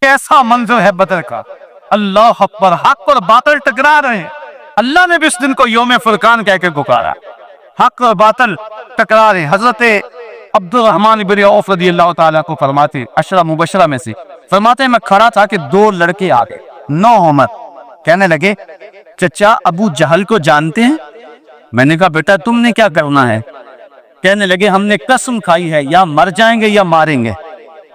कैसा मंजर है बदर का। अल्लाह अकबर, हक और बातिल टकरा रहे हैं। अल्लाह ने भी इस दिन को यौम फुरकान कह के पुकारा। हक और बातिल टकरा रहे हैं। हजरत अब्दुल रहमान इब्न औफ रज़ी अल्लाह ताला को फरमाते, अशरा मुबशरा में से फरमाते, मैं खड़ा था कि दो लड़के आ गए, 9 उम्र। कहने लगे, चचा अबू जहल को जानते हैं? मैंने कहा, बेटा तुमने क्या करना है? कहने लगे, हमने कसम खाई है या मर जाएंगे या मारेंगे,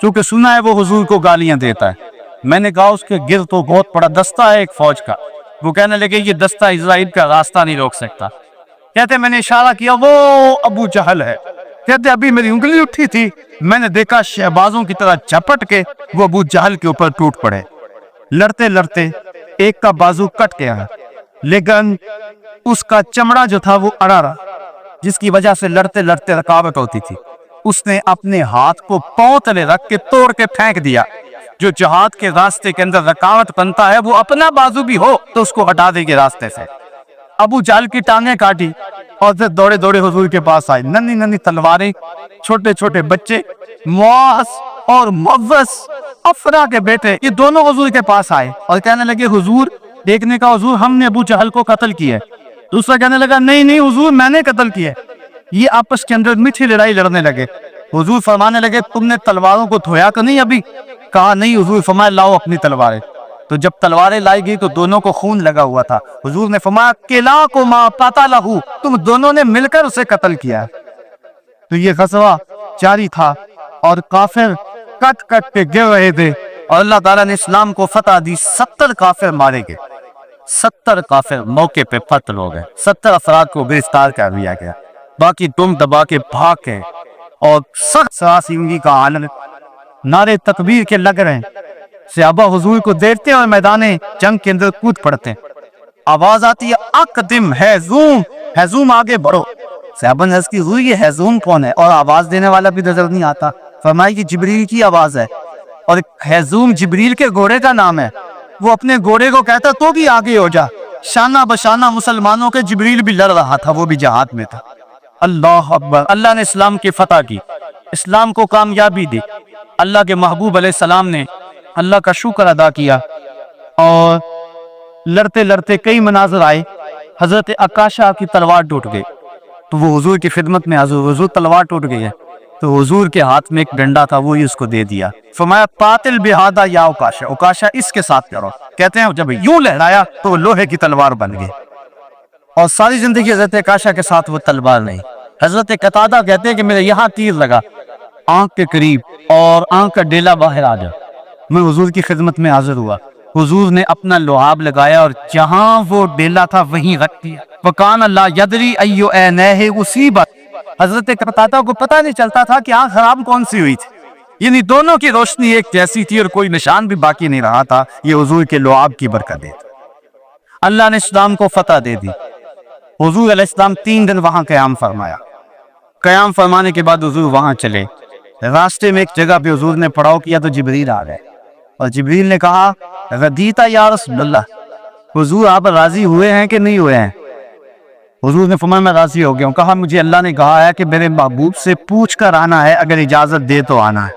क्योंकि सुना है वो हुजूर को गालियां देता है। मैंने कहा, उसके गिर तो बहुत बड़ा दस्ता है एक फौज का। वो कहने लगे, ये दस्ता इजराइल का रास्ता नहीं रोक सकता। कहते मैंने इशारा किया, वो अबू जहल है। कहते अभी मेरी उंगली उठी थी, मैंने देखा शहबाजों की तरह झपट के वो अबू जहल के ऊपर टूट पड़े। लड़ते लड़ते एक का बाजू कट गया, लेकिन उसका चमड़ा जो था वो अड़ा रहा, जिसकी वजह से लड़ते लड़ते रुकावट होती थी। उसने अपने हाथ को पांव तले रख के तोड़ के फेंक दिया। जो जिहाद के रास्ते के अंदर रुकावट बनता है, वो अपना बाजू भी हो तो उसको हटा देंगे रास्ते से। अबू जहल की टांगें काटी और फिर दौड़े दौड़े हुजूर के पास आए। नन्ही नन्ही तलवारें, छोटे छोटे बच्चे, मुआस और मुअव्वस अफरा के बेटे, ये दोनों हुजूर के पास आए और कहने लगे, हुजूर देखने का हुजूर, हमने अबू जहल को कत्ल किया। दूसरा कहने लगा, नहीं नहीं हुजूर, मैंने कत्ल किया। ये आपस के अंदर मीठी लड़ाई लड़ने लगे। हुजूर फरमाने लगे, तुमने तलवारों को धोया तो नहीं अभी? कहा नहीं हुजूर। फरमाया, लाओ अपनी तलवारें। तो जब तलवारें लाई गई तो दोनों को खून लगा हुआ था। हुजूर ने फरमाया, किला को मा पता लहू, तुम दोनों ने मिलकर उसे कत्ल किया। तो ये गज़वा जारी था और काफिर कट कट के गिर रहे थे और अल्लाह ताला ने इस्लाम को फतह दी। 70 काफिर मारे गए, 70 काफिर मौके पे कत्ल हो गए, 70 अफराद को गिरफ्तार कर लिया गया। बाकी तुम दबा के भाग गए और सख्त सरासिंगी का आलम, नारे तकबीर के लग रहे हैं। सहाबा हुजूर को देखते और मैदाने जंग के अंदर कूद पड़ते। आवाज आती है, अकदिम हैजूम, हैजूम आगे बढ़ो। सहाबा ने अर्ज़ की, हुजूर ये हैजूम कौन है? और आवाज देने वाला भी नजर नहीं आता। फरमाया कि जिब्रील की आवाज है और हैजूम जिब्रील के घोड़े का नाम है। वो अपने घोड़े को कहता, तो भी आगे हो जा। शाना बशाना मुसलमानों के जिब्रील भी लड़ रहा था, वो भी जहाद में था। अल्लाह अकबर। अल्लाह ने इस्लाम की फतह की, इस्लाम को कामयाबी दी। अल्लाह के महबूब अलैहिस्सलाम ने अल्लाह का शुक्र अदा किया और लड़ते लड़ते कई मनाज़र आए। हजरत अकाशा की तलवार टूट गई तो वो हुजूर की खिदमत में हाजिर, हुजूर तलवार टूट गई है। तो हुजूर के हाथ में एक डंडा था, वो ही उसको दे दिया। फरमाया, कातिल बिहादा या उकाशा, उकाशा इसके साथ करो। कहते हैं जब यूं लहराया तो वो लोहे की तलवार बन गई और सारी जिंदगी हजरत अकाशा के साथ वो तलवार नहीं। हजरत कतादा कहते हैं कि मेरे यहाँ तीर लगा आंख के करीब और आंख का डेला बाहर आ गया। मैं हुजूर की खिदमत में हाजिर हुआ। हुजूर ने अपना लुआब लगाया और जहां वो डेला था वहीं रख दिया। वकान अल्लाह यदरी अय्यो ऐनैहि उसीबत। हजरत कतादा को पता नहीं चलता था कि आंख खराब कौन सी हुई थी, यानी दोनों की रोशनी एक जैसी थी और कोई निशान भी बाकी नहीं रहा था। ये हुजूर के लुआब की बरकत है। अल्लाह ने इस्लाम को फतह दे दी। हुजूर अलैहिस्सलाम 3 दिन वहां क़याम फरमाया। क़याम फरमाने के बाद हुजूर वहां चले। रास्ते में एक जगह पे हुजूर ने पड़ाव किया तो जिब्रील आ गए और जिब्रील ने कहा, रदीता या रसूलल्लाह, हुजूर आप राजी हुए हैं कि नहीं हुए हैं? हुजूर ने फरमाया, मैं राजी हो गया हूँ। कहा, मुझे अल्लाह ने कहा है कि मेरे महबूब से पूछ कर आना है, अगर इजाजत दे तो आना है।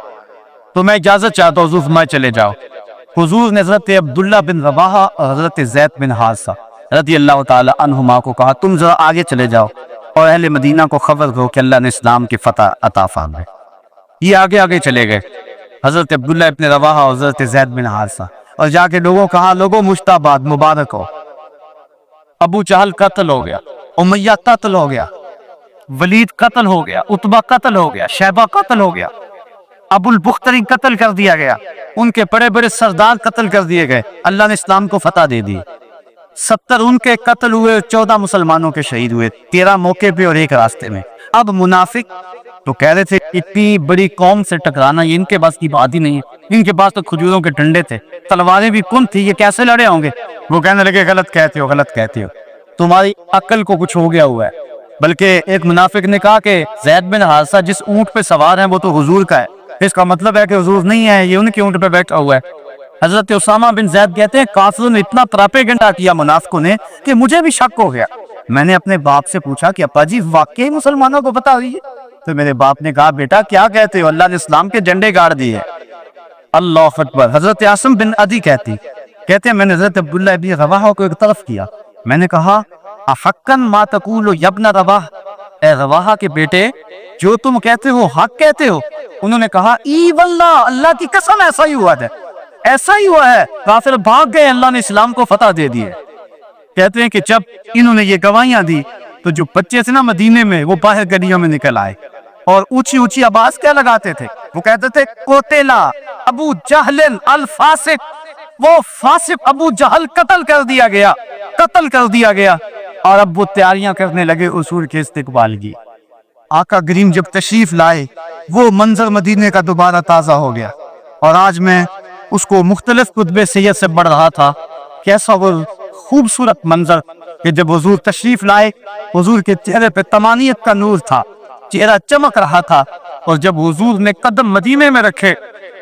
तो मैं इजाजत चाहता हूँ। हुजूर मैं चले जाओ। हुजूर ने हजरत अब्दुल्ला बिन रवाहा और हजरत ज़ैद बिन हारिसा रज़ी अल्लाह ताला अन्हुमा को कहा, तुम जरा आगे चले जाओ और अहले मदीना को खबर दो कि अल्लाह ने इस्लाम की फतह अता फरमाई। ये आगे आगे चले गए, हजरत अब्दुल्ला इब्न रवाहा और हजरत ज़ैद बिन हारिसा, और जाके लोगों कहा, लोगों मुश्ताबाद, मुबारक हो। अबू जहल कत्ल हो गया, उमैया कत्ल हो गया, वलीद कत्ल हो गया, उतबा कत्ल हो गया, शैबा कत्ल हो गया, अबुल बुख्तरी कत्ल कर दिया गया, उनके बड़े बड़े सरदार कत्ल कर दिए गए। अल्लाह ने इस्लाम को फतह दे दी। 70 उनके कत्ल हुए, 14 मुसलमानों के शहीद हुए, 13 मौके पे और 1 रास्ते में। अब मुनाफिक तो कह रहे थे, इतनी बड़ी कौम से टकराना ये इनके पास की बात ही नहीं है, इनके पास तो खजूरों के डंडे थे, तलवारें भी कौन थी, ये कैसे लड़े होंगे? वो कहने लगे, गलत कहते हो, गलत कहते हो, तुम्हारी अक्ल को कुछ हो गया हुआ है। बल्कि एक मुनाफिक ने कहा कि ज़ैद बिन हारिसा जिस ऊंट पे सवार है वो तो हुजूर का है, इसका मतलब है कि हुजूर नहीं है, ये उनके ऊंट पे बैठा हुआ है। हजरत उसामा बिन ज़ैद कहते हैं, काफिरों ने इतना तरापेगंडा किया मुनाफिकों ने कि मुझे भी शक हो गया। मैंने अपने बाप से पूछा कि अप्पा जी वाकई मुसलमानों को पता हुई है? तो मेरे बाप ने कहा, बेटा क्या कहते हो, अल्लाह ने इस्लाम के झंडे गाड़ दिए। अल्लाह अकबर। हजरत आसिम बिन अदी कहते हैं मैंने हजरत अब्दुल्ला इब्न रवाहा को एक तरफ किया, मैंने कहा अफक्कन मा तकूलु यब्न रवाह, ए रवाहा के बेटे जो तुम कहते हो हक कहते हो। उन्होंने कहा ई वल्लाह, अल्लाह की कसम ऐसा ही हुआ है, ऐसा ही हुआ है। काफिर भाग गए, अल्लाह ने इस्लाम को फतह दे दिए। कहते हैं कि जब इन्होंने ये गवाहियां दी तो जो बच्चे थे ना मदीने में, वो बाहर गलियों में निकल आए और ऊंची ऊंची आवाज क्या लगाते थे, वो कहते थे कोतेला अबू जहल अल फासिक, वो फासिक अबू जहल कत्ल कर दिया गया, कत्ल कर दिया गया। और अब वो तैयारियां करने लगे उसूल के इस्तिकबाल की। आका करीम जब तशरीफ लाए, वो मंजर मदीने का दोबारा ताजा हो गया। और आज मैं उसको मुख्तलिफ कुतबे सैयद से बढ़ रहा था, कैसा वो खूबसूरत मंजर कि जब हुजूर तशरीफ लाए, हुजूर के चेहरे पे तमानियत का नूर था, चेहरा चमक रहा था। और जब हुजूर ने कदम मदीने में रखे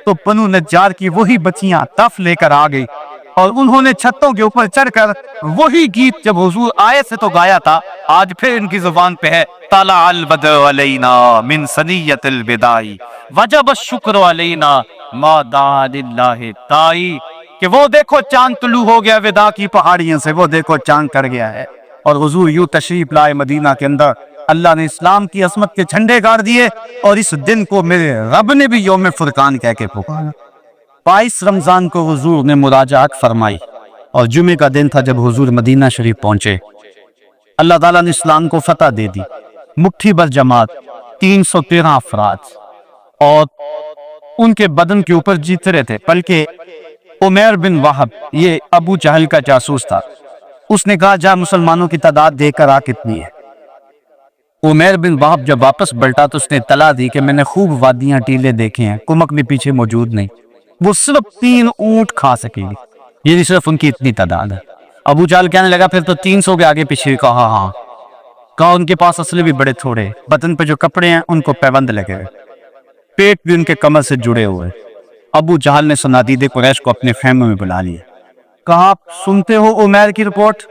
तो बनु नज्जार की वही बच्चियां तफ लेकर आ गई और उन्होंने छतों के ऊपर चढ़कर वही गीत जब हुजूर आए से तो गाया था, आज फिर इनकी जुबान पे है ताला अल बद्र अलैना मिन सनियतिल बिदाई वजब शुक्र अलैना मा दालिल्लाहि ताई, कि वो देखो चांद तुलू हो गया विदा की पहाड़ियों से, वो देखो चांद कर गया है। और हुजूर यूं तशरीफ लाए मदीना के अंदर, अल्लाह ने इस्लाम की असमत के झंडे गाड़ दिए और इस दिन को मेरे रब ने भी यौम फुरकान कह के पुकारा। 22 रमजान को हुजूर ने मुराजात फरमाई और जुमे का दिन था जब हुजूर मदीना शरीफ पहुंचे। अल्लाह ताला ने इस्लाम को फतह दे दी, मुट्ठी भर जमात, 313 अफराद और उनके बदन के ऊपर जीत रहे थे। बल्कि उमैर बिन वाहब, ये अबू जहल का जासूस था, उसने कहा जा मुसलमानों की तादाद देखकर आ कितनी है। उमैर बिन वाहब जब वापस पलटा तो उसने तला दी कि मैंने खूब वादियां टीले देखे हैं, कुमक भी पीछे मौजूद नहीं, वो सिर्फ 3 ऊंट खा सकेगी, ये नहीं सिर्फ उनकी इतनी तादाद है। अबू जहल कहने लगा फिर तो 300 के आगे पीछे। कहा हाँ, कहा उनके पास असले भी बड़े थोड़े, बदन पे जो कपड़े हैं उनको पैबंद लगे हुए, पेट भी उनके कमर से जुड़े हुए। अबू जहल ने सनादीद कुरैश को अपने खेमे में बुला लिया, कहा आप सुनते हो उमैर की रिपोर्ट,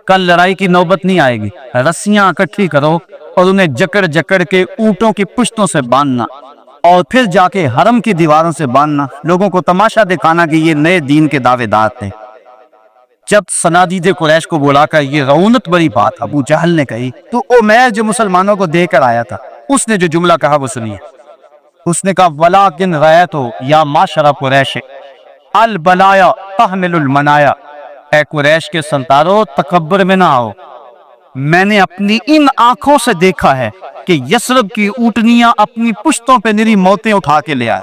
कल लड़ाई की नौबत नहीं आएगी, रस्सियां इकट्ठी करो और उन्हें जकड़ जकड़ के ऊंटों की पुश्तों से बांधना और फिर जाके हरम की दीवारों से बांधना, लोगों को तमाशा दिखाना कि ये नए दीन के दावेदार थे। जब सनादीद कुरैश को बुलाकर ये रऊनत बड़ी बात अबू जहल ने कही तो उमैर जो मुसलमानों को देकर आया था, उसने जो जुमला कहा वो सुनिए। उसने कहा वलाकिन रअयतु या माशरा कुरैश अल बलाया तहमिलुल मनाया, ऐ कुरैश के संतारो तकब्बुर में ना आओ, मैंने अपनी इन आंखों से देखा है कि यसरब की ऊँटनियां अपनी पुश्तों पे निरी मौतें उठा के ले आए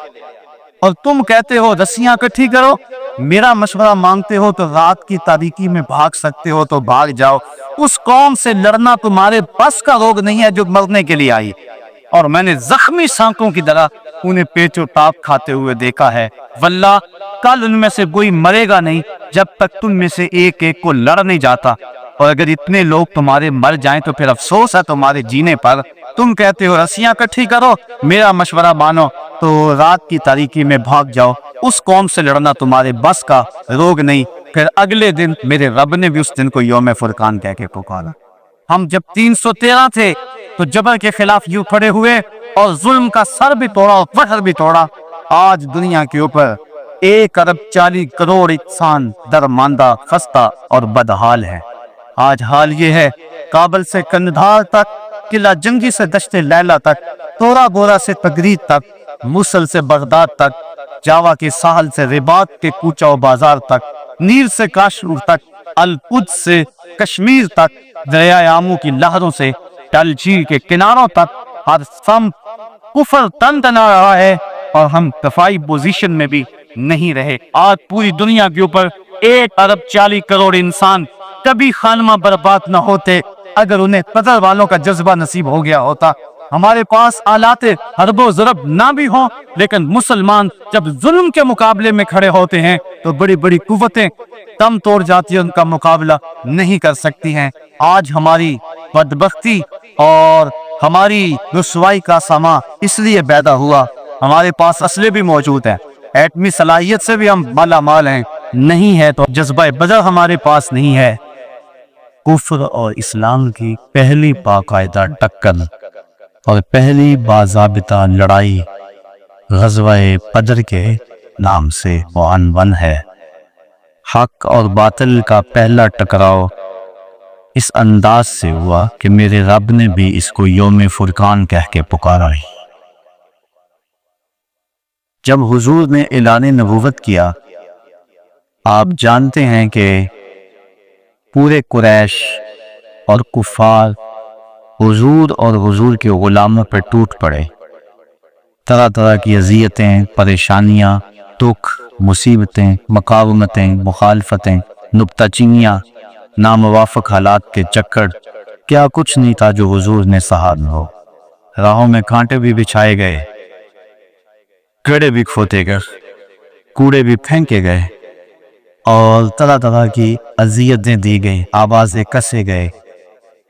और तुम कहते हो रस्सियां इकट्ठी करो। मेरा मशवरा मांगते हो तो रात की तारीकी में भाग सकते हो तो भाग जाओ, उस कौम से लड़ना तुम्हारे बस का रोग नहीं है जो मरने के लिए आई। और मैंने जख्मी सांकों की तरह उन्हें पेचो ताप खाते हुए देखा है, वल्लाह कल उनमें से कोई मरेगा नहीं जब तक तुम में से एक एक को लड़ नहीं जाता, और अगर इतने लोग तुम्हारे मर जाएं तो फिर अफसोस है तुम्हारे जीने पर। तुम कहते हो रस्सियां इकट्ठी करो, मेरा मशवरा मानो तो रात की तारीकी में भाग जाओ, उस कौम से लड़ना तुम्हारे बस का रोग नहीं। फिर अगले दिन मेरे रब ने भी उस दिन को यौम फुरकान कह के पुकारा। हम जब 313 थे तो जबर के खिलाफ यूं खड़े हुए और जुल्म का सर भी तोड़ा और फखर भी तोड़ा। आज दुनिया के ऊपर 1 अरब 40 करोड़ इंसान दरमांदा, खस्ता और बदहाल है। आज हाल ये है, काबल से कंधार तक, किला जंगी से दश्ते लैला तक, तोरा गोरा से तगरीद तक, मुसल से बगदाद तक, जावा के साहल से रिबात के कूचा बाजार तक, नील से काश्मीर तक, अल-कुद्स से कश्मीर तक, दरिया आमू की लहरों से डल झील के किनारों तक, हर सम कुफर तन तना रहा है और हम दफाई पोजीशन में भी नहीं रहे। आज पूरी दुनिया के ऊपर 1 अरब 40 करोड़ इंसान कभी खानमा बर्बाद न होते अगर उन्हें कदर वालों का जज्बा नसीब हो गया होता। हमारे पास आलाते हरबो ज़रब ना भी हो, लेकिन मुसलमान जब जुल्म के मुकाबले में खड़े होते हैं तो बड़ी बड़ी कुव्वतें दम तोड़ जाती है, उनका मुकाबला नहीं कर सकती हैं। आज हमारी बदबख्ती और हमारी रुसवाई का समा इसलिए पैदा हुआ, हमारे पास असले भी मौजूद है, एटमी सलाहियत से भी हम माला माल हैं, नहीं है तो जज्बा बदर हमारे पास नहीं है। कुफ्र और इस्लाम की पहली बाकायदा टक्कर और पहली बाज़ाबिता लड़ाई ग़ज़वा बदर के نام سے عنوان ہے۔ حق اور باطل کا پہلا ٹکراؤ اس انداز سے ہوا کہ میرے رب نے بھی اس کو یوم فرقان کہہ کے پکارا ہے۔ جب حضور نے اعلان نبوت کیا، آپ جانتے ہیں کہ پورے قریش اور کفار حضور اور حضور کے غلاموں پر ٹوٹ پڑے۔ طرح طرح کی اذیتیں، پریشانیاں، دکھ، مصیبتیں، مقاومتیں، مخالفتیں، نکتہ چینیاں، ناموافق حالات کے چکر، کیا کچھ نہیں تھا جو حضور نے سہا نہ ہو۔ راہوں میں کانٹے بھی بچھائے گئے، گڑے بھی کھوتے گئے، کوڑے بھی پھینکے گئے، اور طرح طرح کی اذیتیں دی گئیں، آوازیں کسے گئے۔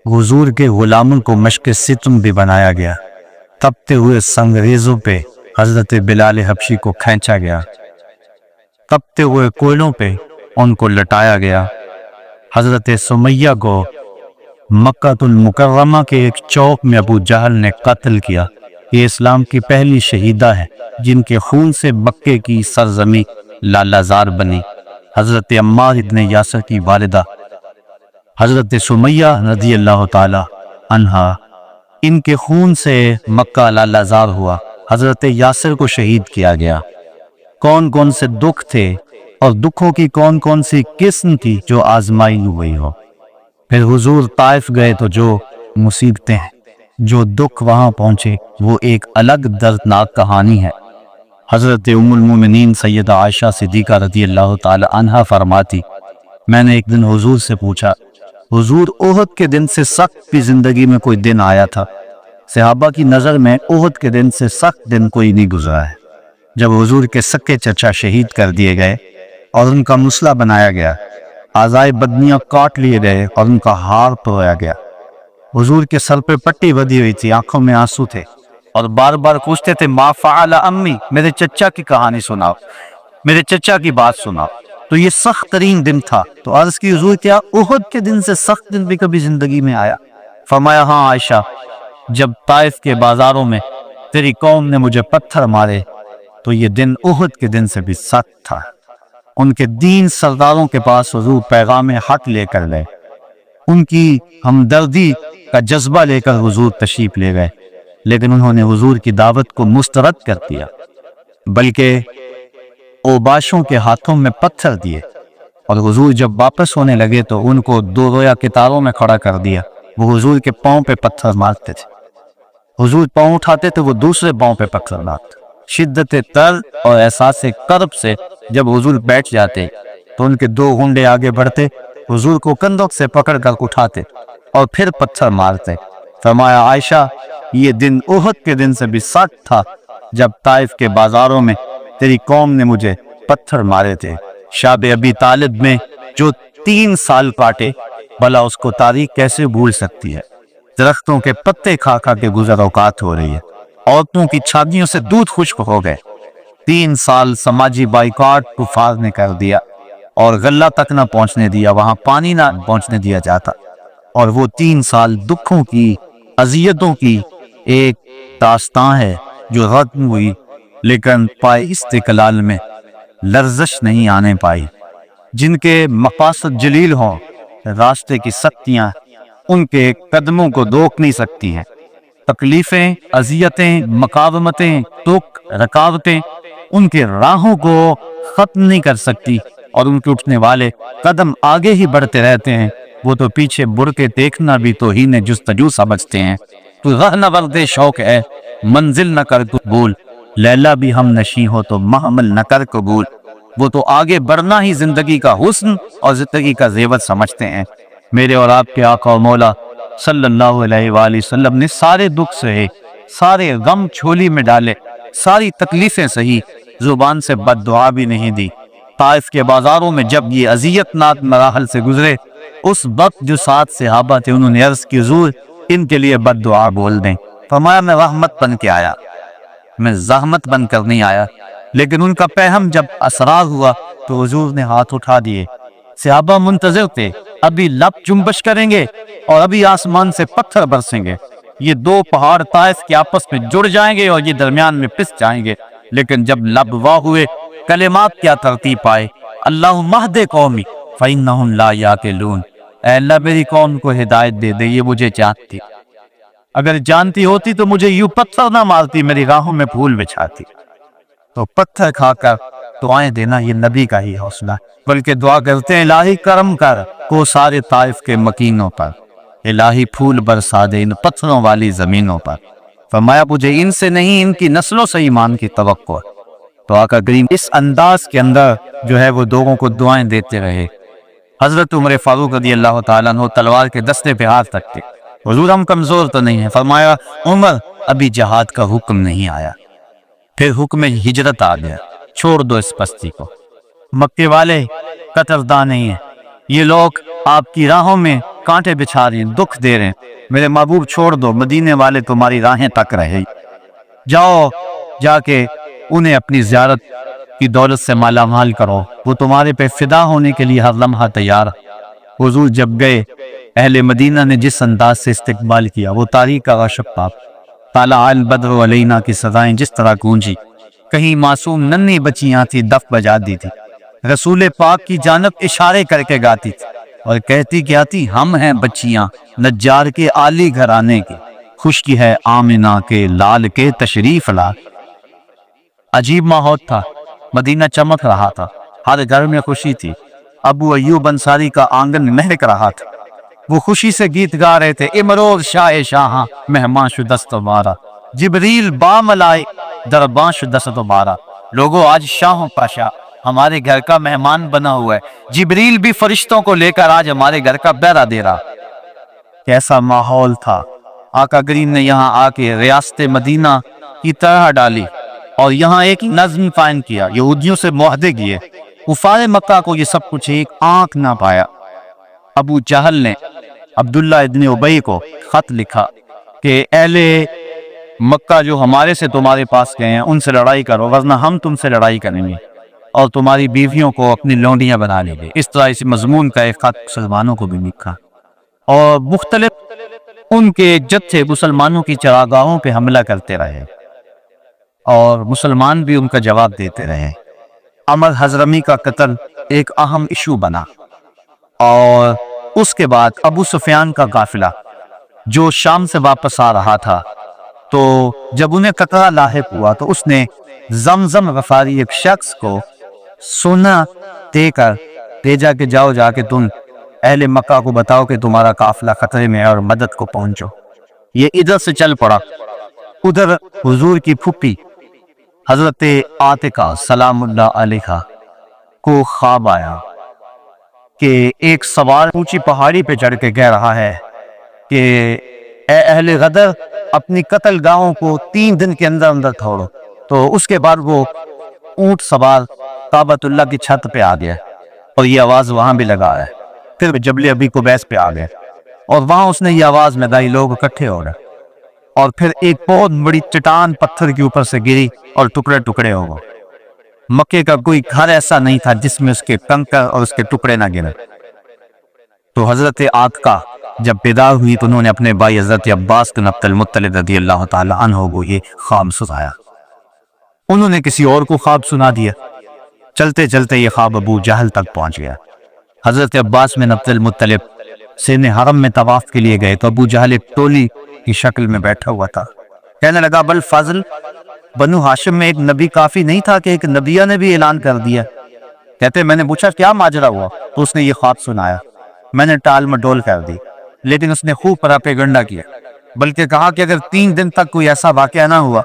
حضور کے غلاموں کو مشق ستم بھی بنایا گیا۔ تپتے ہوئے سنگریزوں پہ حضرت بلال حبشی کو کھینچا گیا، تپتے ہوئے کوئلوں پہ ان کو لٹایا گیا۔ حضرت سمیہ کو مکہ المکرمہ کے ایک چوک میں ابو جہل نے قتل کیا۔ یہ اسلام کی پہلی شہیدہ ہے جن کے خون سے مکے کی سرزمین لالہ زار بنی۔ حضرت عمار ابن یاسر کی والدہ حضرت سمیہ رضی اللہ تعالی عنہا، ان کے خون سے مکہ لالہ زار ہوا۔ حضرت یاسر کو شہید کیا گیا۔ کون کون سے دکھ تھے اور دکھوں کی کون کون سی قسم تھی جو آزمائی ہوئی ہو۔ پھر حضور طائف گئے تو جو مصیبتیں، جو دکھ وہاں پہنچے، وہ ایک الگ دردناک کہانی ہے۔ حضرت ام المومنین سیدہ عائشہ صدیقہ رضی اللہ تعالی عنہا فرماتی، میں نے ایک دن حضور سے پوچھا، حضور احد کے دن سے سخت بھی زندگی میں کوئی دن آیا تھا؟ صحابہ کی نظر میں احد کے دن سے سخت دن کوئی نہیں گزرا ہے۔ جب حضور کے سکے چچا شہید کر دیے گئے اور ان کا مسلح بنایا گیا، اعضائے بدنیاں کاٹ لیے گئے اور ان کا ہار پرویا گیا، حضور کے سر پہ پٹی بدھی ہوئی تھی، آنکھوں میں آنسو تھے، اور بار بار پوچھتے تھے ما فعل امی، میرے چچا کی کہانی سناؤ، میرے چچا کی بات سناؤ۔ تو یہ سخت ترین دن تھا۔ تو عرض کی حضور کیا احد کے دن سے سخت دن بھی کبھی زندگی میں آیا؟ فرمایا ہاں عائشہ، جب طائف کے بازاروں میں تیری قوم نے مجھے پتھر مارے تو یہ دن احد کے دن سے بھی سخت تھا۔ ان کے دین سرداروں کے پاس حضور پیغام حق لے کر گئے، ان کی ہمدردی کا جذبہ لے کر حضور تشریف لے گئے، لیکن انہوں نے حضور کی دعوت کو مسترد کر دیا، بلکہ اوباشوں کے ہاتھوں میں پتھر دیے، اور حضور جب واپس ہونے لگے تو ان کو دو رویا کتاروں میں کھڑا کر دیا۔ وہ حضور کے پاؤں پہ پتھر مارتے تھے، حضور پاؤں اٹھاتے تو وہ دوسرے پاؤں پہ پتھر مارتے۔ شدت درد اور احساس کرب سے جب حضور بیٹھ جاتے تو ان کے دو گھنڈے آگے بڑھتے، حضور کو کندھوں سے پکڑ کر اٹھاتے اور پھر پتھر مارتے۔ فرمایا عائشہ، یہ دن احد کے دن سے بھی سخت تھا جب طائف کے بازاروں میں تیری قوم نے مجھے پتھر مارے تھے۔ شاب ابی طالب میں جو 3 سال کاٹے، بھلا اس کو تاریخ کیسے بھول سکتی ہے؟ درختوں کے پتے کھا کھا کے گزر اوقات ہو رہی ہے، عورتوں کی چھاتیوں سے دودھ خشک ہو گئے۔ 3 سال سماجی بائیکاٹ کفار نے کر دیا اور غلہ تک نہ پہنچنے دیا، وہاں پانی نہ پہنچنے دیا جاتا، اور وہ 3 سال دکھوں کی، اذیتوں کی ایک داستان ہے جو ختم ہوئی، لیکن پائے استقلال میں لرزش نہیں آنے پائی۔ جن کے مقاصد جلیل ہوں، راستے کی سختیاں ان کے قدموں کو روک نہیں سکتی ہیں۔ تکلیفیں، اذیتیں، مقاومتیں، دکھ، رکاوٹیں ان کے راہوں کو ختم نہیں کر سکتی، اور ان کے اٹھنے والے قدم آگے ہی بڑھتے رہتے ہیں۔ وہ تو پیچھے بڑھ کے دیکھنا بھی توہین جستجو سمجھتے ہیں۔ تو راہ نہ ورد شوق ہے، منزل نہ کر قبول، لیلا بھی ہم نشیں ہو تو محمل نہ کر قبول۔ وہ تو آگے بڑھنا ہی زندگی کا حسن اور زندگی کا زیور سمجھتے ہیں۔ میرے اور آپ کے آقا و مولا صلی اللہ علیہ وآلہ وسلم نے سارے دکھ سہے، سارے غم جھولی میں ڈالے، ساری تکلیفیں سہی، زبان سے بد دعا بھی نہیں دی۔ طائف کے بازاروں میں جب یہ اذیت ناک مراحل سے گزرے، اس وقت جو 7 صحابہ تھے انہوں نے عرض کی حضور ان کے لیے بد دعا بول دیں۔ فرمایا میں رحمت بن کے آیا، میں زحمت بن کر نہیں آیا۔ لیکن ان کا پیغام جب اسرار ہوا تو حضور نے ہاتھ اٹھا دیے۔ صحابہ منتظر تھے، ابھی لب جنبش کریں گے اور ابھی آسمان سے پتھر برسیں گے، یہ 2 پہاڑ طائف کے آپس میں جڑ جائیں گے اور یہ درمیان میں پس جائیں گے۔ لیکن جب لب واہ ہوئے کلمات کیا ترتیب پائے، اللہم اہد قومی فإنہم لا یعقلون، اے اللہ میری قوم کو ہدایت دے دے، یہ مجھے جانتی، اگر جانتی ہوتی تو مجھے یوں پتھر نہ مارتی، میری راہوں میں پھول بچھاتی۔ تو پتھر کھا کر دعائیں دینا یہ نبی کا ہی حوصلہ، بلکہ دعا کرتے ہیں الہی کرم کر کو سارے طائف کے مکینوں پر، الہی پھول برسا دے ان پتھروں والی زمینوں پر۔ فرمایا مجھے ان سے نہیں، ان کی نسلوں سے ایمان کی توقع ہے۔ تو آقا کریم اس انداز کے اندر جو ہے وہ لوگوں کو دعائیں دیتے رہے۔ حضرت عمر فاروق رضی اللہ تعالیٰ عنہ تلوار کے دستے پہ ہاتھ رکھتے، حضور ہم کمزور تو نہیں ہیں، فرمایا عمر ابھی جہاد کا حکم نہیں آیا، پھر حکم ہجرت آ گیا، چھوڑ دو اس بستی کو، مکے والے قطردار نہیں ہیں، یہ لوگ آپ کی راہوں میں کانٹے بچھا رہے ہیں، دکھ دے رہے ہیں، میرے محبوب چھوڑ دو، مدینے والے تمہاری راہیں تک رہے، جاؤ جا کے انہیں اپنی زیارت کی دولت سے مالا مال کرو، وہ تمہارے پہ فدا ہونے کے لیے ہر لمحہ تیار۔ حضور جب گئے، اہل مدینہ نے جس انداز سے استقبال کیا، وہ تاریخ کا غشب پاپ، طالع البدر علینا کی سزائیں جس طرح گونجی، کہیں معصوم ننھی بچیاں تھی دف بجا دی تھی، رسول پاک کی جانب اشارے کر کے گاتی تھی اور کہتی کیا تھی، ہم ہیں بچیاں نجار کے عالی گھرانے کے، خشکی ہے آمنہ کے لال کے تشریف لا۔ عجیب ماحول تھا، مدینہ چمک رہا تھا، ہر گھر میں خوشی تھی، ابو ایوب انصاری کا آنگن مہک رہا تھا، وہ خوشی سے گیت گا رہے تھے، امروز شاہ شاہاں مہمان شدست تمہارا، جبریل باملائے درباں شدست تمہارا۔ لوگوں آج شاہوں کا شاہ ہمارے گھر کا مہمان بنا ہوا ہے، جبریل بھی فرشتوں کو لے کر آج ہمارے گھر کا بیرا دے رہا۔ کیسا ماحول تھا، آقا کریم نے یہاں آ کے ریاست مدینہ کی طرح ڈالی اور یہاں ایک نظم قائم کیا، یہودیوں سے معاہدے کیے، کفار مکہ کو یہ سب کچھ ایک آنکھ نہ پایا۔ ابو جہل نے عبداللہ ابن ابی کو خط لکھا کہ اہل مکہ جو ہمارے سے تمہارے پاس گئے ہیں ان سے لڑائی کرو، ورنہ ہم تم سے لڑائی کریں گے اور تمہاری بیویوں کو اپنی لونڈیاں بنا لیں گے۔ اس طرح اس مضمون کا ایک خط مسلمانوں کو بھی لکھا اور مختلف ان کے جتھے مسلمانوں کی چراگاہوں پہ حملہ کرتے رہے اور مسلمان بھی ان کا جواب دیتے رہے۔ عمر حضرمی کا قتل ایک اہم ایشو بنا اور اس کے بعد ابو سفیان کا قافلہ جو شام سے واپس آ رہا تھا، تو جب انہیں قطرہ لاحق ہوا تو اس نے زمزم غفاری ایک شخص کو سونا دے کر بھیجا کہ جاؤ جا کے تم اہل مکہ کو بتاؤ کہ تمہارا قافلہ خطرے میں ہے اور مدد کو پہنچو۔ یہ ادھر سے چل پڑا، ادھر حضور کی پھپھی حضرت عاتقہ سلام اللہ علیہا کو خواب آیا کہ ایک سوار اونچی پہاڑی پہ چڑھ کے کہہ رہا ہے کہ اے اہل غدر اپنی قتل گاہوں کو 3 دن کے اندر اندر توڑو۔ تو اس کے بعد وہ اونٹ سوار کعبۃ اللہ کی چھت پہ آ گیا اور یہ آواز وہاں بھی لگا ہے، پھر جبل ابی قبیس پہ آ گئے اور وہاں اس نے یہ آواز لگائی، لوگ اکٹھے ہو گئے اور پھر ایک بہت بڑی چٹان پتھر کے اوپر سے گری اور ٹکڑے ٹکڑے ہو گئے۔ مکے کا کوئی گھر ایسا نہیں تھا جس میں اس کے کنکر اور اس کے ٹکڑے نہ گرے۔ تو حضرت عاتقہ جب بیدار ہوئی تو انہوں نے اپنے بھائی حضرت عباس بن عبد المطلب رضی اللہ تعالی عنہ کو یہ خواب سنایا، انہوں نے کسی اور کو خواب سنا دیا، چلتے چلتے یہ خواب ابو جہل تک پہنچ گیا۔ حضرت عباس بن عبد المطلب سین حرم میں طواف کے لیے گئے تو ابو جہل ایک ٹولی کی شکل میں بیٹھا ہوا تھا، کہنے لگا بل فضل بنو ہاشم میں ایک نبی کافی نہیں تھا کہ ایک نبیہ نے بھی اعلان کر دیا؟ کہتے میں نے پوچھا کیا ماجرا ہوا؟ تو اس نے یہ خواب سنایا، میں نے ٹال مٹول کر دی، لیکن اس نے خوب پراپیگنڈا کیا، بلکہ کہا کہ اگر 3 دن تک کوئی ایسا واقعہ نہ ہوا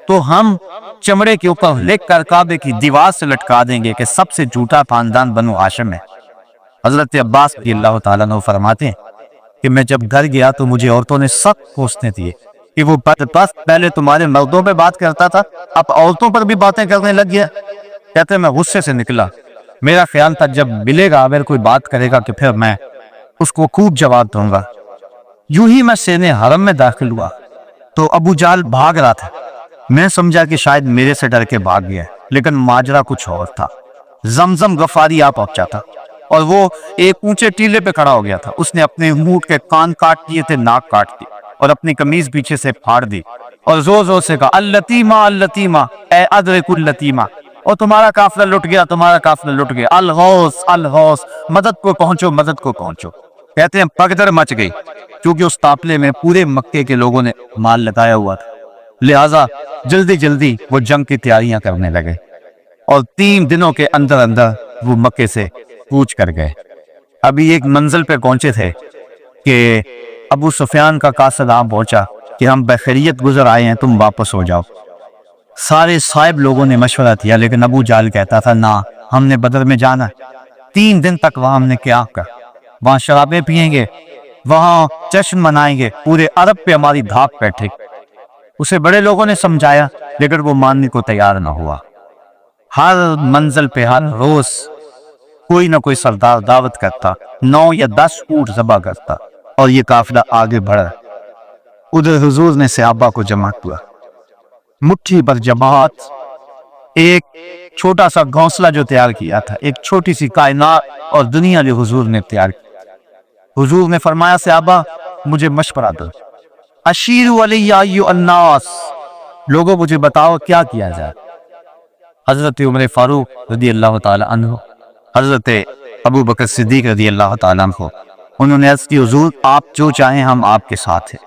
تو ہم چمڑے کے اوپر لکھ کر کعبے کی دیوار سے لٹکا دیں گے کہ سب سے جھوٹا خاندان بنو ہاشم ہے۔ حضرت عباس رضی اللہ تعالیٰ عنہ فرماتے ہیں کہ میں جب گھر گیا تو مجھے عورتوں نے سخت کوسنے دیے کہ وہ بدبخت پہلے تمہارے مردوں پہ بات کرتا تھا اب عورتوں پر بھی باتیں کرنے لگ گیا۔ کہتے میں غصے سے نکلا، میرا خیال تھا جب ملے گا اگر کوئی بات کرے گا کہ پھر میں اس کو خوب جواب دوں گا۔ یوں ہی میں سین حرم میں داخل ہوا تو ابو جہل بھاگ رہا تھا، میں سمجھا کہ شاید میرے سے ڈر کے بھاگ گیا، لیکن ماجرا کچھ اور تھا۔ زمزم غفاری آ پہنچا تھا اور وہ ایک اونچے ٹیلے پہ کھڑا ہو گیا تھا، اس نے اپنے اونٹ کے کان کاٹ دیے تھے، ناک کاٹ دی اور اپنی قمیض پیچھے سے پھاڑ دی اور زور زور سے کہا اللتیمہ اللتیمہ اے ادرک اللتیمہ، اور تمہارا قافلہ لٹ گیا، تمہارا قافلہ لٹ گیا، الغوث الغوث، مدد کو پہنچو، مدد کو پہنچو۔ کہتے ہیں پگدر مچ گئی، کیونکہ اس قافلے میں پورے مکے کے لوگوں نے مال لگایا ہوا تھا، لہٰذا جلدی جلدی وہ جنگ کی تیاریاں کرنے لگے، اور 3 دنوں کے اندر اندر وہ مکے سے کوچ کر گئے۔ ابھی ایک منزل پہ پہنچے تھے کہ ابو سفیان کا قاصد پہنچا کہ ہم بخیریت گزر آئے ہیں، تم واپس ہو جاؤ۔ سارے صاحب لوگوں نے مشورہ کیا، لیکن ابو جہل کہتا تھا نہ، ہم نے بدر میں جانا ہے، 3 دن تک وہاں ہم نے کیا کر، وہاں شرابیں پئیں گے، وہاں جشن منائیں گے، پورے عرب پہ ہماری دھاک بیٹھے۔ اسے بڑے لوگوں نے سمجھایا، لیکن وہ ماننے کو تیار نہ ہوا۔ ہر منزل پہ ہر روز کوئی نہ کوئی سردار دعوت کرتا، 9 یا 10 اونٹ ذبح کرتا، اور یہ قافلہ آگے بڑھا۔ ادھر حضور نے صحابہ کو جمع کیا، مٹھی پر جماعت، ایک چھوٹا سا گھونسلہ جو تیار کیا تھا، ایک چھوٹی سی کائنات اور دنیا جو حضور نے تیار کی۔ حضور نے فرمایا صحابہ مجھے مشورہ دو، اشیروا علی ایھا الناس، لوگوں مجھے بتاؤ کیا کیا جائے۔ حضرت عمر فاروق رضی اللہ تعالی عنہ، حضرت ابو بکر صدیق رضی اللہ تعالیٰ عنہ، انہوں نے عرض کی حضور آپ جو چاہیں ہم آپ کے ساتھ ہیں۔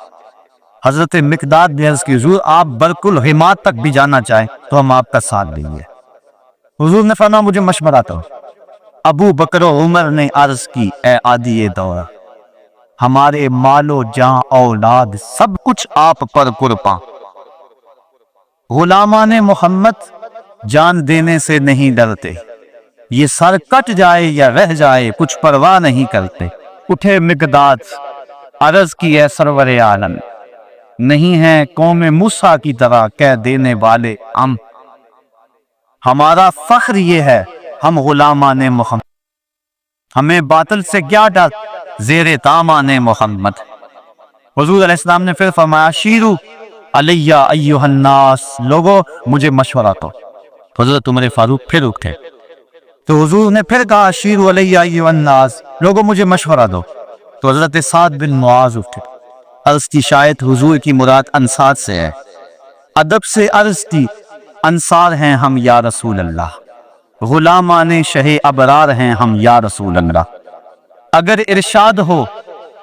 حضرت مقداد نے عرض کی حضور آپ برق الحماد تک بھی جانا چاہیں تو ہم آپ کا ساتھ دیں گے۔ حضور نے فرمایا مجھے مشورہ دو۔ ابو بکر و عمر نے عرض کی اے عادی دور، ہمارے مال و جان اولاد سب کچھ آپ پر قرباں، غلامان محمد جان دینے سے نہیں ڈرتے، یہ سر کٹ جائے یا رہ جائے کچھ پرواہ نہیں کرتے۔ اٹھے مقداد، عرض کی اے سرور عالم، نہیں ہے قوم موسیٰ کی طرح کہہ دینے والے ہمارا فخر یہ ہے ہم غلامان محمد، ہمیں باطل سے کیا ڈر زیر دامان محمد۔ حضور علیہ السلام نے پھر فرمایا شیرو علیہ ایھا الناس، لوگو مجھے مشورہ دو۔ حضرت عمر فاروق پھر اٹھے تو حضور نے پھر کہا شیرو علیہ ایھا الناس، لوگو مجھے مشورہ دو۔ تو حضرت سعد بن معاذ اٹھے، عرض کی شاید حضور کی مراد انصار سے ہے، ادب سے عرض کی انصار ہیں ہم یا رسول اللہ، غلامان شہ ابرار ہیں ہم یا رسول اللہ، اگر ارشاد ہو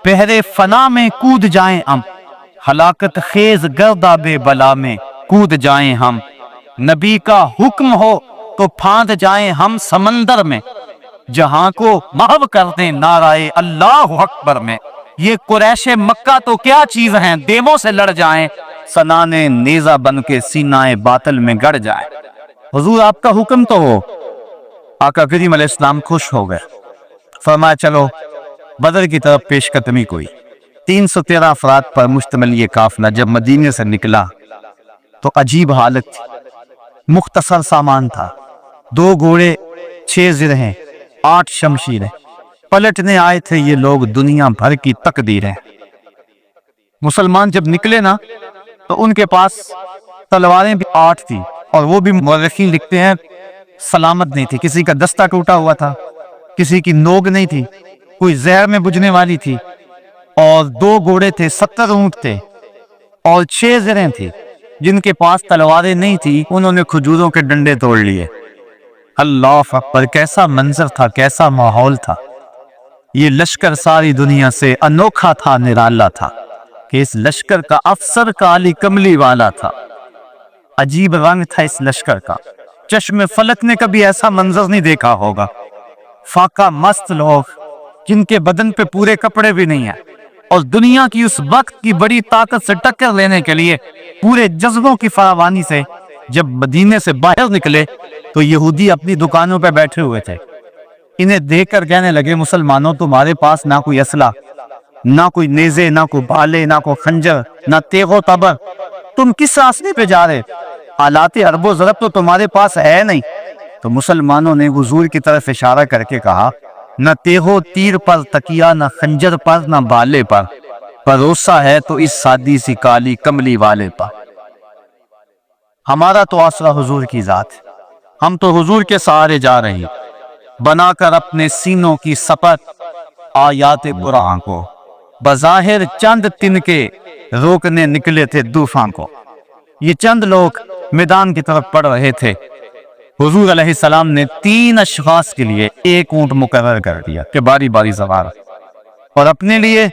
پہرے فنا میں کود جائیں ہم، ہلاکت خیز گرداب بلا میں کود جائیں ہم، نبی کا حکم ہو تو پھاند جائیں ہم سمندر میں، جہاں کو محو کر دیں نعرہ اللہ اکبر میں، یہ قریش مکہ تو کیا چیز ہیں دیموں سے لڑ جائیں، سنانے نیزہ بن کے سینہ باطل میں گڑ جائیں۔ حضور آپ کا حکم تو ہو۔ آقا کریم علیہ السلام خوش ہو گئے، فرمایا چلو بدر کی طرف پیش قدمی کوئی۔ 313 افراد پر مشتمل یہ قافلہ جب مدینے سے نکلا تو عجیب حالت تھی، مختصر سامان تھا، 2 گھوڑے، 6 زرہیں، 8 شمشیریں، پلٹنے آئے تھے یہ لوگ دنیا بھر کی تقدیریں۔ مسلمان جب نکلے نا تو ان کے پاس تلواریں بھی 8 تھی، اور وہ بھی مورخین لکھتے ہیں سلامت نہیں تھی، کسی کا دستہ ٹوٹا ہوا تھا، کسی کی نوک نہیں تھی، کوئی زہر میں بجھنے والی تھی، اور 2 گھوڑے تھے، 70 اونٹ تھے، اور 6 زرہیں تھی۔ جن کے پاس تلواریں نہیں تھی انہوں نے کھجوروں کے ڈنڈے توڑ لیے۔ اللہ اکبر، کیسا منظر تھا، کیسا ماحول تھا۔ یہ لشکر ساری دنیا سے انوکھا تھا، نرالا تھا، کہ اس لشکر کا افسر کالی کملی والا تھا، عجیب رنگ تھا اس لشکر کا، چشم فلک نے کبھی ایسا منظر نہیں دیکھا ہوگا۔ فاقہ مست لوگ جن کے بدن پہ پورے کپڑے بھی نہیں ہیں، اور دنیا کی اس وقت کی بڑی طاقت سے ٹکر لینے کے لیے پورے جذبوں کی فراوانی سے جب مدینے سے باہر نکلے تو یہودی اپنی دکانوں پہ بیٹھے ہوئے تھے۔ انہیں دیکھ کر کہنے لگے مسلمانوں تمہارے پاس نہ کوئی اسلحہ، نہ کوئی نیزے، نہ کوئی بھالے، نہ کوئی خنجر، نہ تیغ و تبر، تم کس راستے پہ جا رہے؟ آلات حرب و ضرب تو تمہارے پاس ہے نہیں۔ تو مسلمانوں نے حضور کی طرف اشارہ کر کے کہا نہ تیغ و تیر پر تکیہ، نہ خنجر پر، نہ بھالے پر، بھروسہ ہے تو اس سادی سی کالی کملی والے پر۔ ہمارا تو آسرا حضور کی ذات ہے، ہم تو حضور کے سہارے جا رہے ہیں، بنا کر اپنے سینوں کی سپت آیات قرآن کو، بظاہر چند تن کے روکنے نکلے تھے طوفان کو۔ یہ چند لوگ میدان کی طرف پڑھ رہے تھے، حضور علیہ السلام نے 3 اشخاص کے لیے ایک اونٹ مقرر کر دیا کہ باری باری سوار، اور اپنے لیے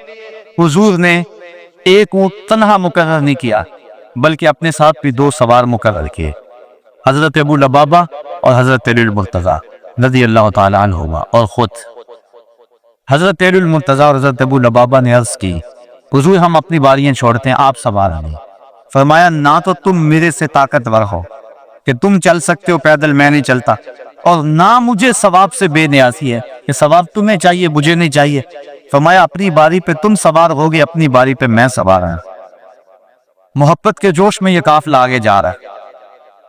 حضور نے ایک اونٹ تنہا مقرر نہیں کیا بلکہ اپنے ساتھ بھی 2 سوار مقرر کیے، حضرت ابو لبابہ اور حضرت علی المرتضیٰ رضی اللہ تعالی عنہما۔ اور خود حضرت علی المرتضیٰ اور حضرت ابو لبابہ نے عرض کی حضور ہم اپنی باریاں چھوڑتے ہیں، آپ سوار ہیں۔ فرمایا نہ تو تم میرے سے طاقتور ہو کہ تم چل سکتے ہو پیدل، میں نہیں چلتا، اور نہ مجھے ثواب سے بے نیازی ہے کہ ثواب تمہیں چاہیے مجھے نہیں چاہیے۔ فرمایا اپنی باری پہ تم سوار ہوگے، اپنی باری پہ میں سوار ہوں۔ محبت کے جوش میں یہ قافلہ آگے جا رہا ہے،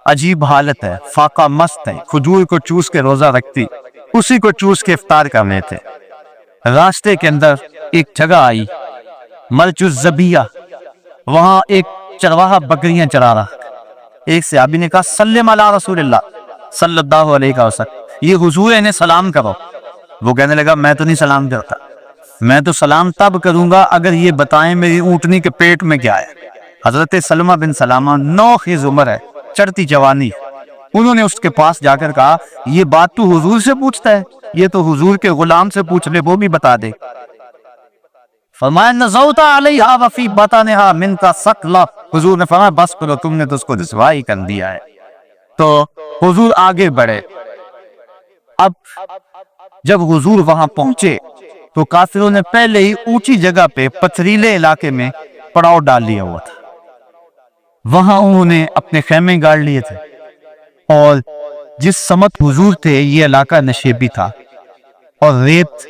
عجیب حالت ہے، فاقہ مست ہے، کھجور کو چوس کے روزہ رکھتی، اسی کو چوس کے افطار کر لیتے۔ راستے کے اندر ایک جگہ آئی مرج الزبیہ، وہاں ایک چرواہا بکریاں چرا رہا۔ ایک صحابی نے کہا سلم علی رسول اللہ صلی اللہ علیہ وسلم، یہ حضور انہیں سلام کرو۔ وہ کہنے لگا میں تو نہیں سلام کرتا، میں تو سلام تب کروں گا اگر یہ بتائیں میری اونٹنی کے پیٹ میں کیا ہے۔ حضرت سلمہ بن سلامہ 9 خیز عمر ہے، چڑھتی جوانی، انہوں نے اس کے پاس جا کر کہا یہ بات تو حضور سے پوچھتا ہے، یہ تو حضور کے غلام سے پوچھ لے، وہ بھی بتا دے۔ فرمایا نزوت علیہا وفی بطنہا من کا ثقلہ، حضور نے فرمایا بس کرو، تم نے تو اس کو رسوائی کر دیا ہے۔ تو حضور آگے بڑھے۔ اب جب حضور وہاں پہنچے تو کافروں نے پہلے ہی اونچی جگہ پہ پتھریلے علاقے میں پڑاؤ ڈال لیا ہوا تھا، وہاں انہوں نے اپنے خیمے گاڑ لیے تھے، اور جس سمت حضور تھے یہ علاقہ نشیبی تھا، اور ریت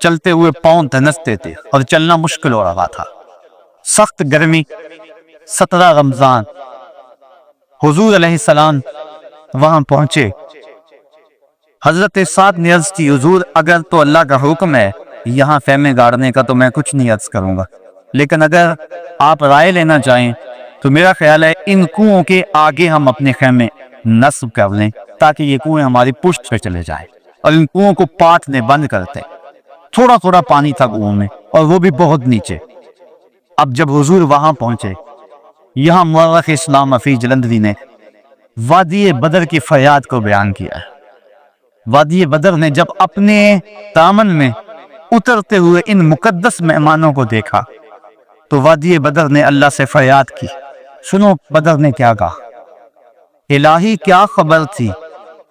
چلتے ہوئے پاؤں دھنستے تھے اور چلنا مشکل ہو رہا تھا، سخت گرمی، 17 رمضان۔ حضور علیہ السلام وہاں پہنچے، حضرت سعد نے عرض کی حضور اگر تو اللہ کا حکم ہے یہاں خیمے گاڑنے کا تو میں کچھ نہیں عرض کروں گا، لیکن اگر آپ رائے لینا چاہیں تو میرا خیال ہے ان کنوؤں کے آگے ہم اپنے خیمے نصب کر لیں تاکہ یہ کنویں ہماری پشت پہ چلے جائیں، اور ان کنوؤں کو پاٹنے بند کرتے۔ تھوڑا تھوڑا پانی تھا کنوؤں میں اور وہ بھی بہت نیچے۔ اب جب حضور وہاں پہنچے، یہاں مورخ اسلام افی جلندری نے وادی بدر کی فریاد کو بیان کیا ہے۔ وادی بدر نے جب اپنے دامن میں اترتے ہوئے ان مقدس مہمانوں کو دیکھا تو وادی بدر نے اللہ سے فریاد کی۔ سنو بدر نے کیا کہا، الہی کیا خبر تھی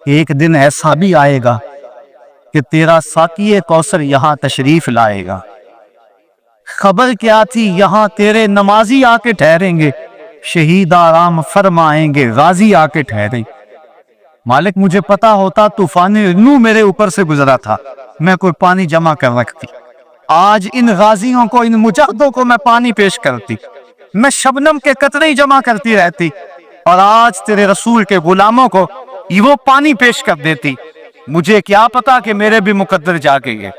کہ ایک دن ایسا بھی آئے گا کہ تیرا ساقی کوثر یہاں تشریف لائے گا، خبر کیا تھی یہاں تیرے نمازی آ کے ٹھہریں گے، شہید آرام فرمائیں گے، غازی آ کے ٹھہریں۔ مالک مجھے پتا ہوتا طوفان نوح میرے اوپر سے گزرا تھا، میں کوئی پانی جمع کر رکھتی، آج ان غازیوں کو، ان مجاہدوں کو میں پانی پیش کرتی، میں شبنم کے قطرے جمع کرتی رہتی، اور آج تیرے رسول کے غلاموں کو وہ پانی پیش کر دیتی۔ مجھے کیا پتا کہ میرے بھی مقدر جاگیں گے،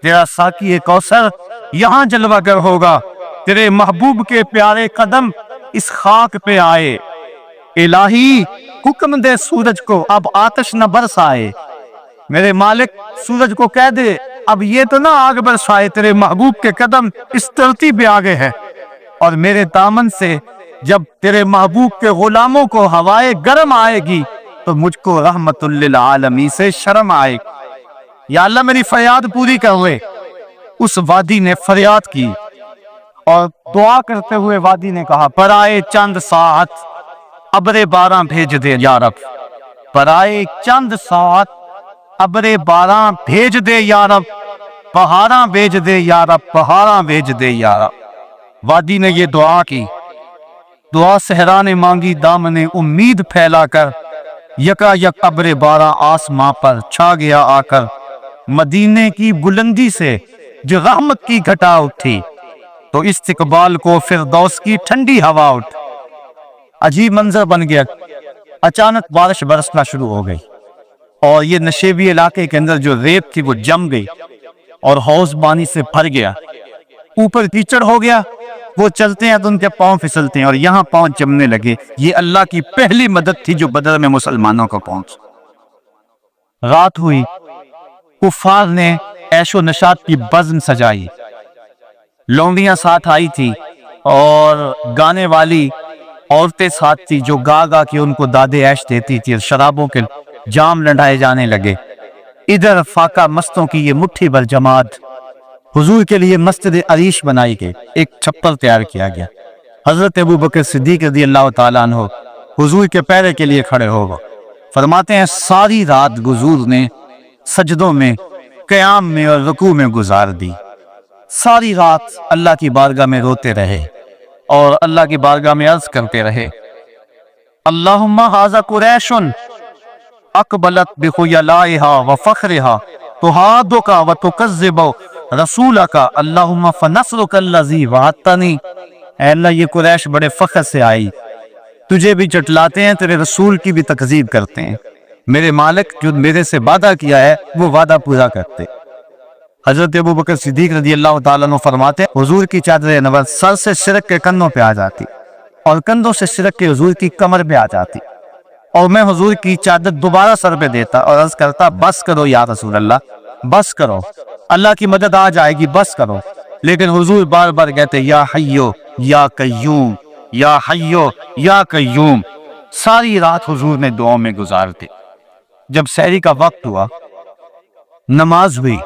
تیرا ساقی کوثر یہاں جلوہ گر ہوگا، تیرے محبوب کے پیارے قدم اس خاک پہ آئے، الہی حکم دے سورج کو اب آتش نہ برسائے، میرے مالک سورج کو کہہ دے اب یہ تو نہ آگ برسائے، تیرے محبوب کے قدم اس دھرتی پہ آگے ہے، اور میرے دامن سے جب تیرے محبوب کے غلاموں کو ہوائے گرم آئے گی تو مجھ کو رحمت للعالمین سے شرم آئے گی، یا اللہ میری فریاد پوری کر لے۔ اس وادی نے فریاد کی اور دعا کرتے ہوئے وادی نے کہا برائے چند ساعت ابر باران بھیج دے یا رب، برائے چند ساعت ابر باران بھیج دے یا رب، بہاراں بھیج دے یا رب، بہاراں بھیج دے یا رب۔ وادی نے یہ دعا کی، دعا صحرا نے مانگی، دامن امید پھیلا کر، یکا یک ابر باران آسماں پر چھا گیا آ کر، مدینے کی بلندی سے جو رحمت کی گھٹا اٹھی تو استقبال کو فردوس کی ٹھنڈی ہوا اٹھ۔ عجیب منظر بن گیا، اچانک بارش برسنا شروع ہو گئی، اور یہ نشیبی علاقے کے اندر جو ریت تھی وہ جم گئی اور حوض پانی سے بھر گیا، اوپر کیچڑ ہو گیا، وہ چلتے ہیں تو ان کے پاؤں پھسلتے ہیں اور یہاں پاؤں جمنے لگے۔ یہ اللہ کی پہلی مدد تھی جو بدر میں مسلمانوں کو پہنچ۔ رات ہوئی، کفار نے عیش و نشاط کی بزم سجائی، لونڈیاں ساتھ آئی تھی اور گانے والی औरतें साथ थी जो गा गा के उनको दादे ऐश देती थी, शराबों के जाम लड़ाए जाने लगे। इधर फाका मस्तों की ये मुट्ठी भर जमात, हुजूर के लिए मस्जिद अरीश बनाई गई, एक छप्पर तैयार किया गया। हजरत अबू बकर सिद्दीक रज़ी अल्लाह ताला अन्हु हुजूर के पैरे के लिए खड़े हो गए। फरमाते हैं सारी रात हुजूर ने सजदों में, क़याम में और रुकू में गुजार दी। सारी रात अल्लाह की बारगाह में रोते रहे और अल्लाह की बारगाह में अर्ज करते रहे, अल्लाहुम्मा हाज़ा कुरैशुन अक़बलत बिखुयलाइहा व फ़ख्रिहा तुहादुका व तुकज़्ज़िबु रसूलका अल्लाहुम्मा फ़नस्रुकल्लज़ी वअदतनी। ऐ अल्लाह, ये कुरैश बड़े फ़ख्र से आई, तुझे भी चटलाते हैं, तेरे रसूल की भी तकज़ीब करते हैं। मेरे मालिक जो मेरे से वादा किया है वो वादा पूरा करते। हजरत अबू बकर सिद्दीक रज़ी अल्लाह ताला अन्हु फरमाते हैं हुजूर की चादर अनवर सर से शिरक के कंधों पे आ जाती और कंधों से शिरक के हुजूर की कमर पे आ जाती, और मैं हुजूर की चादर दोबारा सर पे देता और अर्ज करता, बस करो या रसूल अल्लाह, बस करो, अल्लाह की मदद आ जाएगी, बस करो। लेकिन हुजूर बार बार कहते, या हय्यो या कय्यूम, या हय्यो या कय्यूम। सारी रात हुजूर ने दुआओं में गुजारते। जब सहरी का वक्त हुआ, नमाज हुई,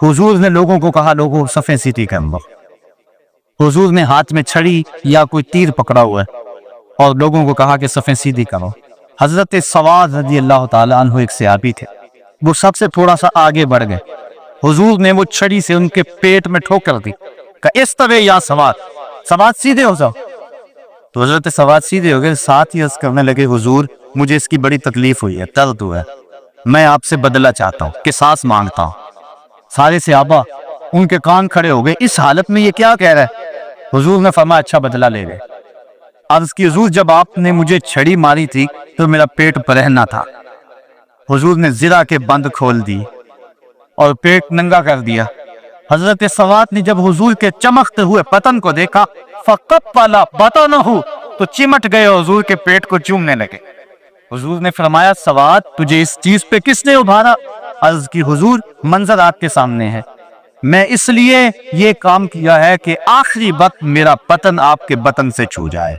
हुजूर ने लोगों को कहा, लोगों सफ़ें सीधी कर लो। हुजूर ने हाथ में छड़ी या कोई तीर पकड़ा हुआ है और लोगों को कहा कि सफ़ें सीधी करो। हजरत सवाद रज़ी अल्लाह ताला अन्हु एक सहाबी थे, वो सबसे थोड़ा सा आगे बढ़ गए। हुजूर ने वो छड़ी से उनके पेट में ठोकर दी, कहा इस तरह या सवाद, सवाद सीधे हो जाओ। तो हजरत सवाद सीधे हो गए, साथ ही अर्ज करने लगे, हुजूर मुझे इसकी बड़ी तकलीफ हुई है, दर्द हुआ है, मैं आपसे बदला चाहता हूँ, किसास मांगता हूँ। सारे सहाबा उनके कान खड़े हो गए, इस हालत में ये क्या कह रहा है। हुजूर ने फरमाया अच्छा बदला ले गए। अर्ज की, हुजूर जब आपने मुझे छड़ी मारी थी तो मेरा पेट बरहना था। हुजूर ने ज़िरा के बंद खोल दी और पेट नंगा कर दिया। हजरत सवाद ने जब हुजूर के चमकते हुए बदन को देखा, फकत वाला बतन हो, तो चिमट गए, हुजूर के पेट को चूमने लगे। हुजूर ने फरमाया, सवाद तुझे इस चीज पे किसने उभारा। अर्ज की, हुजूर मंजर आपके सामने है, मैं इसलिए ये काम किया है कि आखिरी वक्त मेरा बतन आपके बतन से छू जाए।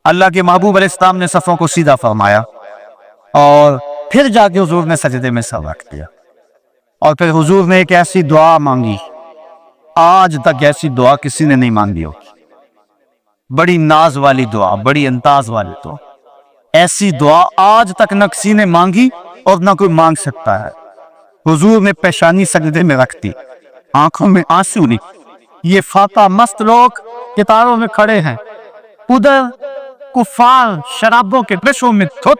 अल्लाह के महबूब अलैहिस्सलाम ने सफ़ों को सीधा फरमाया और फिर जाके हुजूर ने सजदे में सर रख दिया और फिर हुजूर ने एक ऐसी दुआ मांगी, आज तक ऐसी दुआ किसी ने नहीं मांगी होगी। बड़ी नाज वाली दुआ, बड़ी अंदाज वाली दुआ, ऐसी दुआ आज तक न किसी ने मांगी और न कोई मांग सकता है। हुजूर ने पेशानी सजदे में रख दी, आंखों में आंसू नहीं। ये फाका मस्त लोग कितारों में खड़े हैं, उधर कुफार शराबों के नशों में धुत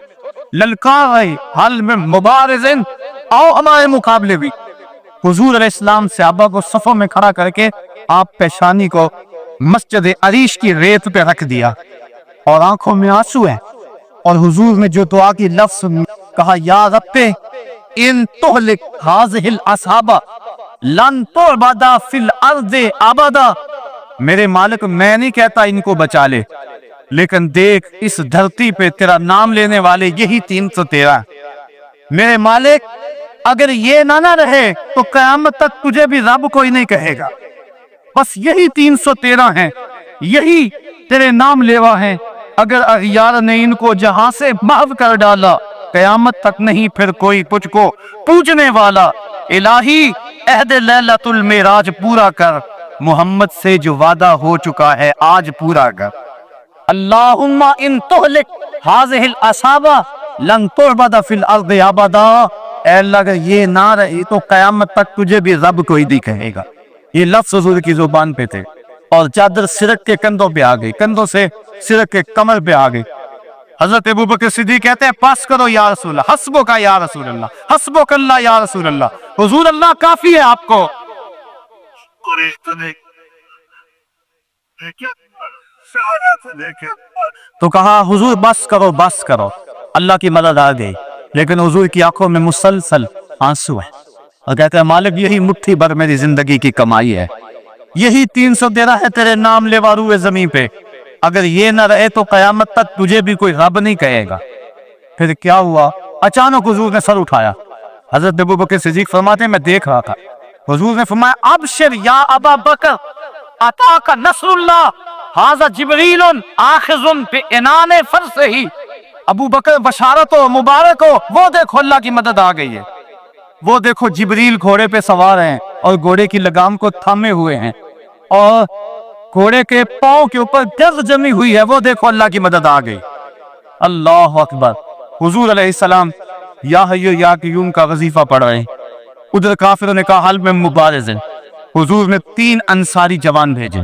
ललकार रहे, हल में मुबारिज़िन, आओ हमारे मुकाबले भी। हुजूर अलैहिस्सलाम सहाबा को सफ़ों में खड़ा करके आप पेशानी को मस्जिद अरीश की रेत पे रख दिया और आंखों में आंसू है। और हुजूर ने जो दुआ की लफ्ज़ कहा, या रब्बे इन तुहलिक हाज़िहिल असहाबा लन तुअबदा फिल अर्ज़ि अबदा। मेरे मालिक, मैं नहीं कहता इनको बचा ले, लेकिन देख इस धरती पे तेरा नाम लेने वाले यही 313। मेरे मालिक, अगर ये ना रहे तो क़यामत तक तुझे भी रब कोई नहीं कहेगा। बस यही 313 हैं, यही तेरे नाम लेवा हैं। अगर अग़यार ने इनको जहां से महव कर डाला, क़यामत तक नहीं फिर कोई तुझको पूजने वाला। इलाही अहद लैलतुल मेराज पूरा कर, मोहम्मद से जो वादा हो चुका है आज पूरा कर। अल्लाहुम्मा इन तुहलिक हाज़िहिल असहाबा लन तुअबदा फिल अर्ज़ि अबदा। ऐ अल्लाह, अगर ये ना रही तो क़यामत तक तुझे भी रब कोई नहीं कहेगा। ये लफ्ज़ हुजूर की जुबान पे थे और चादर सिरक के कंधों पे आ गई, कंधों से सिरक के कमर पे आ गई। हजरत अबू बकर सिद्दीक कहते हैं, पास करो या रसूल अल्लाह, हस्बुका या रसूल अल्लाह, हस्बुक अल्लाह या रसूल अल्लाह, हुजूर अल्लाह काफी है आपको। तो कहा, हुजूर बस करो, बस करो, अल्लाह की मदद आ गई। लेकिन हुजूर की आंखों में मुसलसल आंसू है और कहते हैं, मालिक यही मुट्ठी भर मेरी जिंदगी की कमाई है, यही 313 है तेरे नाम लेवा रूए ज़मीन पे। अगर ये न रहे तो क़यामत तक तुझे भी कोई रब नहीं कहेगा। फिर क्या हुआ, अचानक हुजूर ने सर उठाया। हजरत अबू बकर सिद्दीक फरमाते हैं, मैं देख रहा था, हुजूर ने फरमाया, अबशिर या अबा बकर अता का नसरुल्लाह, हाज़ा जिब्रील आखिज़ुन बिइनान फरसिही, अबू बकर बशारत हो, मुबारक हो, वो देखो अल्लाह की मदद आ गई है। वो देखो जिब्रील घोड़े पे सवार हैं और घोड़े की लगाम को थामे हुए हैं और घोड़े के पांव के ऊपर गर्द जमी हुई है। वो देखो अल्लाह की मदद आ गई। अल्लाह अकबर। हुजूर अलैहिस्सलाम या हय्यु या क़य्यूम का वजीफा पढ़ रहे हैं। उधर काफिरों ने कहा हल में मुबारिज़। हुजूर ने 3 अंसारी जवान भेजे,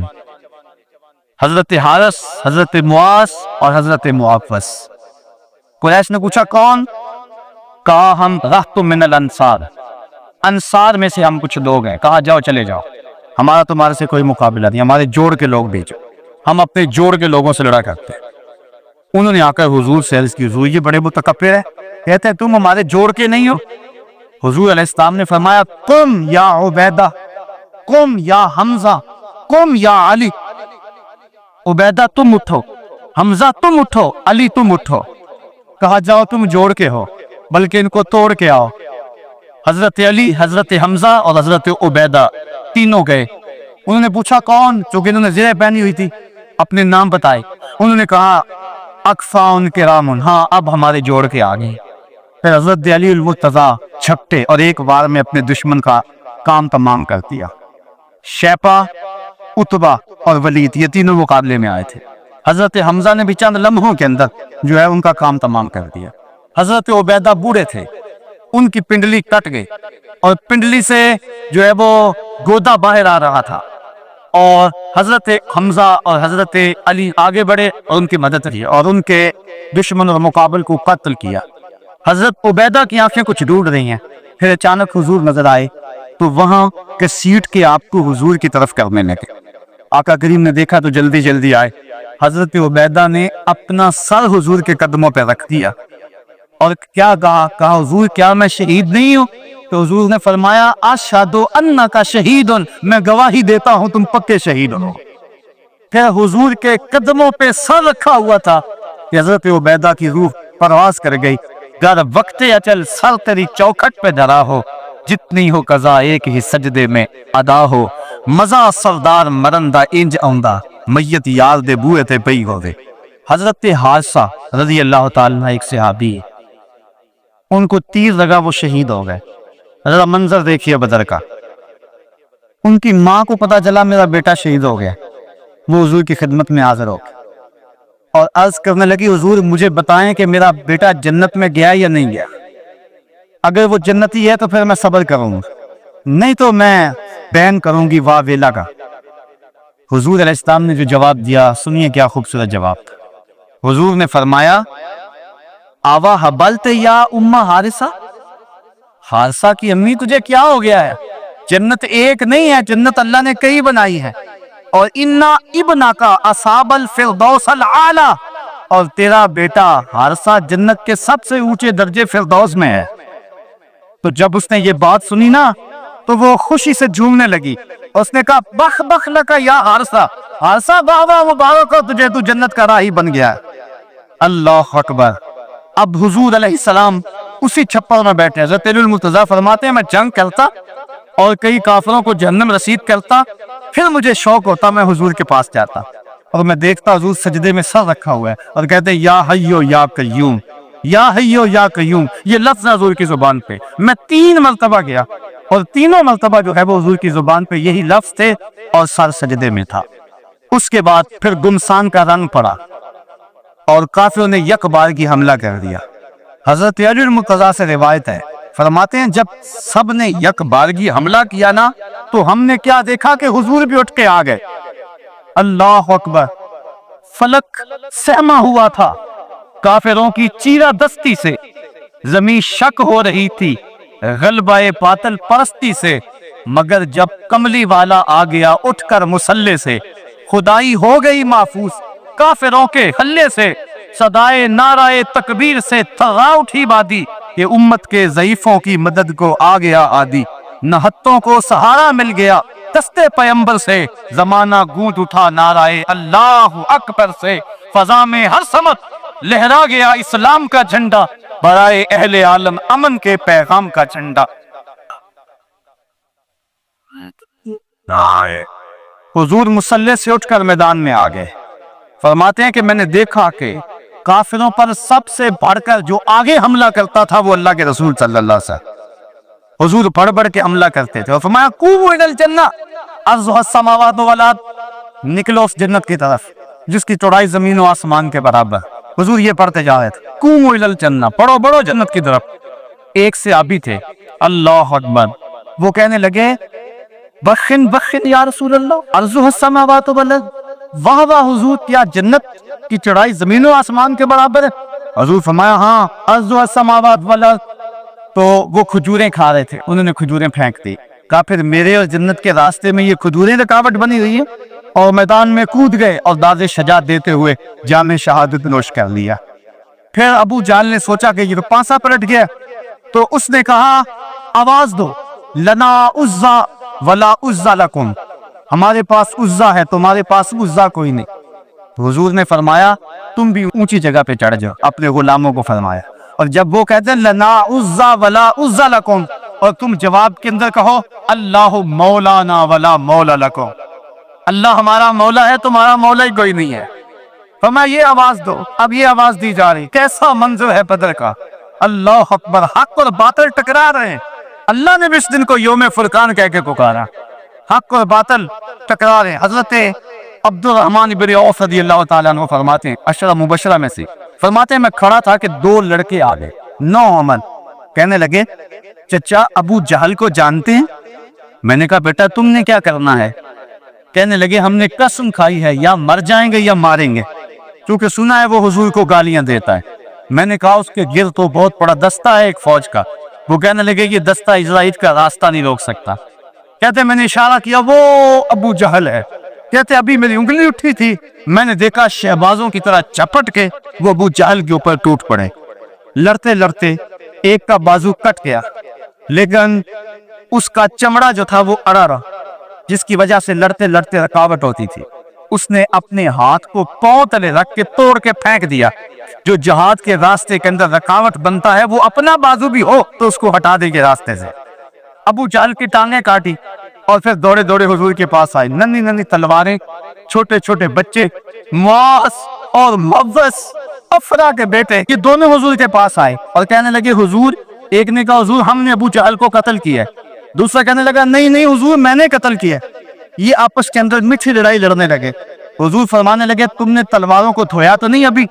हजरत हारिस, हजरत मुआस और हजरत मुआफ़स। कुरैश ने पूछा कौन? कहा हम रहतु मिनल अंसार, अंसार में से हम कुछ लोग हैं। कहा जाओ चले जाओ, हमारा तुम्हारे से कोई मुकाबला नहीं, हमारे जोड़ के लोग भेजो, हम अपने जोड़ के लोगों से लड़ा करते हैं। उन्होंने आकर हुजूर से अर्ज़ की, हुजूर ये बड़े मुतकब्बिर है, कहते हैं तुम हमारे जोड़ के नहीं हो। हुजूर अलैहिस्सलाम ने फरमाया कुम या उबैदा, कुम या हमजा, कुम या अली। उबैदा तुम उठो, हमजा तुम उठो, अली तुम उठो। कहा जाओ तुम जोड़ के हो, बल्कि इनको तोड़ के आओ। हजरत अली, हजरत हमजा और हजरत उबैदा तीनों गए। उन्होंने पूछा कौन? चूंकि इन्होंने ज़िरे पहनी हुई थी, अपने नाम बताए। उन्होंने कहा अक्फाउन किरामुन, हाँ अब हमारे जोड़ के आ गए। फिर हजरत अली मुर्तज़ा छपटे और एक बार में अपने दुश्मन का काम तमाम कर दिया। शैपा, उतबा और वलीद ये तीनों मुकाबले में आए थे। हजरत हमजा ने भी चंद लम्हों के अंदर जो है उनका काम तमाम कर दिया। हजरत उबैदा बूढ़े थे, उनकी पिंडली कट गई और पिंडली से जो है वो गोदा बाहर आ रहा था और हजरत हमजा और हजरत अली आगे बढ़े और उनकी मदद की और उनके दुश्मन और मुकाबल को कत्ल किया। हजरत उबैदा की आंखें कुछ ढूंढ रही हैं, फिर अचानक हुजूर नजर आए तो वहां के सीट के आपको हुजूर की तरफ करने लगे। आका करीम ने देखा तो जल्दी जल्दी आए। हजरत उबैदा ने अपना सर हुजूर के कदमों पर रख दिया और क्या कहा हुजूर क्या मैं शहीद नहीं हूँ? तो हुजूर ने फरमाया अशहदु अन्नका शहीदुन, मैं गवाही देता हूँ तुम पक्के शहीद हो। फिर हुजूर के कदमों पे सर रखा हुआ था कि हजरत उबैदा की रूह परवास कर गई। गर वक्त अचल सर तेरी चौखट पे धरा हो, जितनी हो कज़ा एक ही सजदे में अदा हो। मजा सरदार मरंदा इंज आउंदा, मैयत यार दे बूए ते पई होवे। हजरत हारिसा रज़ी अल्लाह ताला एक सहाबी, उनको तीर लगा, वो शहीद हो गए। जरा मंजर देखिए बदर का। उनकी माँ को पता चला मेरा बेटा शहीद हो गया, वो हुजूर की खिदमत में हाजिर हो गया और अर्ज करने लगी हुजूर मुझे बताएं कि मेरा बेटा जन्नत में गया या नहीं गया। अगर वो जन्नती है तो फिर मैं सब्र करूंगा, नहीं तो मैं बयान करूंगी वाह वेला का। हुजूर अलैहिस्सलाम ने जो जवाब दिया सुनिए, क्या खूबसूरत जवाब था। हुजूर ने फरमाया आवा हबलते या उम्मा हारिसा, हारिसा की अम्मी तुझे क्या हो गया है? जन्नत एक नहीं है, जन्नत अल्लाह ने कई बनाई है। और इन्ना इब्ना का असाबल फिरदौसल आला, और तेरा बेटा हारिसा जन्नत के सबसे ऊंचे दर्जे फिरदौस में है। तो जब उसने ये बात सुनी ना तो वो खुशी से झूमने लगी। उसने कहा बख बख लका या हारिसा, हारिसा वाह वाह मुबारक हो तुझे, तू जन्नत का राही बन गया। अल्लाह अकबर। अब हुजूर अलैहिस्सलाम उसी छप्पर में बैठे। हज़रत अली मुर्तज़ा फरमाते हैं मैं जंग करता और कई काफिरों को जहन्नम रसीद करता, फिर मुझे शौक होता मैं हुजूर के पास जाता और मैं देखता हुजूर सजदे में सर रखा हुआ है और कहते या हय्यो या कय्यूम, या हय्यो या कय्यूम। ये लफ्ज़ हुजूर की जुबान पे मैं 3 मरतबा गया और तीनों मरतबा जो है वो हुजूर की जुबान पे यही लफ्ज़ थे और सर सजदे में था। उसके बाद फिर गुमसान का रंग पड़ा और काफिरों ने यक बार की हमला कर दिया। हजरत अली मुर्तज़ा से रिवायत है, फरमाते हैं जब सब ने यक बारगी हमला किया ना तो हमने क्या देखा कि हुजूर भी उठ के आ गए। अल्लाह अकबर। फलक सहमा हुआ था काफिरों की चीरा दस्ती से, जमीन शक हो रही थी गलबाए बातिल परस्ती से, मगर जब कमली वाला आ गया उठकर मुसल्ले से, खुदाई हो गई महफूज काफिरों के हल्ले से। सदाए नाराए तकबीर से थर्रा उठी वादी, ये उम्मत के ज़ईफों की मदद को आ गया आदि। नहत्तों को सहारा मिल गया दस्ते पैगंबर से, जमाना गूंज उठा नाराए अल्लाह अकबर से। फजा में हर समत लहरा गया इस्लाम का झंडा, बराए अहले आलम अमन के पैगाम का झंडा। हुजूर मुसल्ले से उठकर मैदान में आ गए। फरमाते हैं कि मैंने देखा कि काफिरों पर सबसे बढ़कर जो आगे हमला करता था वो अल्लाह के रसूल सल्लल्लाहु अलैहि वसल्लम। हुजूर बढ़ बढ़ के हमला करते थे और फरमाया कूमू इलल जन्नह अर्ज़ुहस समावात वल अर्द, निकलो उस जन्नत की तरफ जिसकी चौड़ाई जमीन और आसमान के बराबर। हुजूर ये पढ़ते जा रहे थे कूमू इलल जन्नह, पढ़ो बढ़ो जन्नत की तरफ। एक से आबी थे, अल्लाह अकबर, वो कहने लगे बखिन बखिन या रसूल अल्लाह अर्ज़ुहस समावात वल अर्द, वाह वाह हुजूर, क्या जन्नत की चौड़ाई जमीन और आसमान के बराबर है? हुजूर फरमाया हाँ अर्ज़ुहस समावात वल अर्द। तो वो खजूरें खा रहे थे, उन्होंने खजूरें फेंक दी। कहा फिर मेरे और जन्नत के रास्ते में ये खजूरें रुकावट बनी रही है, और मैदान में कूद गए और दाज़े शजात देते हुए जामे शहादत नोश कर लिया। फिर अबू जाल ने सोचा कि ये तो पासा पलट गया, तो उसने कहा आवाज दो, लना उज़्ज़ा वला उज़्ज़ा लकुम, हमारे पास उज़्ज़ा है, तुम्हारे पास उज़्ज़ा कोई नहीं। तो हुजूर ने फरमाया तुम भी ऊंची जगह पे चढ़ जाओ, अपने गुलामों को फरमाया। और जब वो कहते हैं लना उज़्ज़ा वला उज़्ज़ा लकुम, और तुम जवाब के अंदर कहो अल्लाह मौलाना वला मौला लकुम, अल्लाह हमारा मौला है, तुम्हारा मौला ही कोई नहीं है। फरमाया ये आवाज दो। अब ये आवाज दी जा रही, कैसा मंजर है बदर का, अल्लाह अकबर, हक और बातिल टकरा रहे हैं। अल्लाह ने भी इस दिन को यौम फुरकान कह के पुकारा, हक और बातिल टकरा रहे हैं। हजरत अब्दुर्रहमान इब्न औफ रज़ियल्लाहु ताला अन्हु फरमाते हैं, अशरा मुबशरा में से फरमाते हैं, मैं खड़ा था कि दो लड़के आ गए, नौमन, कहने लगे चचा अबू जहल को जानते हैं? मैंने कहा बेटा तुमने क्या करना है? कहने लगे हमने कसम खाई है या मर जाएंगे या मारेंगे, क्योंकि सुना है वो हुजूर को गालियां देता है। मैंने कहा उसके गिर तो बहुत बड़ा दस्ता है एक फौज का। वो कहने लगे ये दस्ता इजराइल का रास्ता नहीं रोक सकता। कहते मैंने इशारा किया, वो अबू जहल है। कहते अभी मेरी उंगली उठी थी, मैंने देखा शहबाजों की तरह चपट के वो अबू जहल के ऊपर टूट पड़े। लड़ते लड़ते एक का बाजू कट गया, लेकिन उसका चमड़ा जो था वो अड़ा रहा, जिसकी वजह से लड़ते लड़ते रुकावट होती थी। उसने अपने हाथ को पांव तले रख के तोड़ के फेंक दिया। जो जहाज के रास्ते के अंदर रुकावट बनता है वो अपना बाजू भी हो तो उसको हटा देंगे रास्ते से। अबू जहल की टांगे काटी और फिर दौड़े दौड़े हुजूर के पास आए। नन्ही नन्ही तलवारें, छोटे छोटे बच्चे, मुआस और मुअव्वस अफरा के बेटे, ये दोनों हुजूर के पास आए और कहने लगे हुजूर, एक ने कहा हुजूर हमने अबू जहल को कत्ल किया है, दूसरा कहने लगा नहीं नहीं हुजूर मैंने कत्ल किया। ये आपस के अंदर मीठी लड़ाई लड़ने लगे। हुजूर फरमाने लगे तुमने तलवारों को धोया तो नहीं अभी?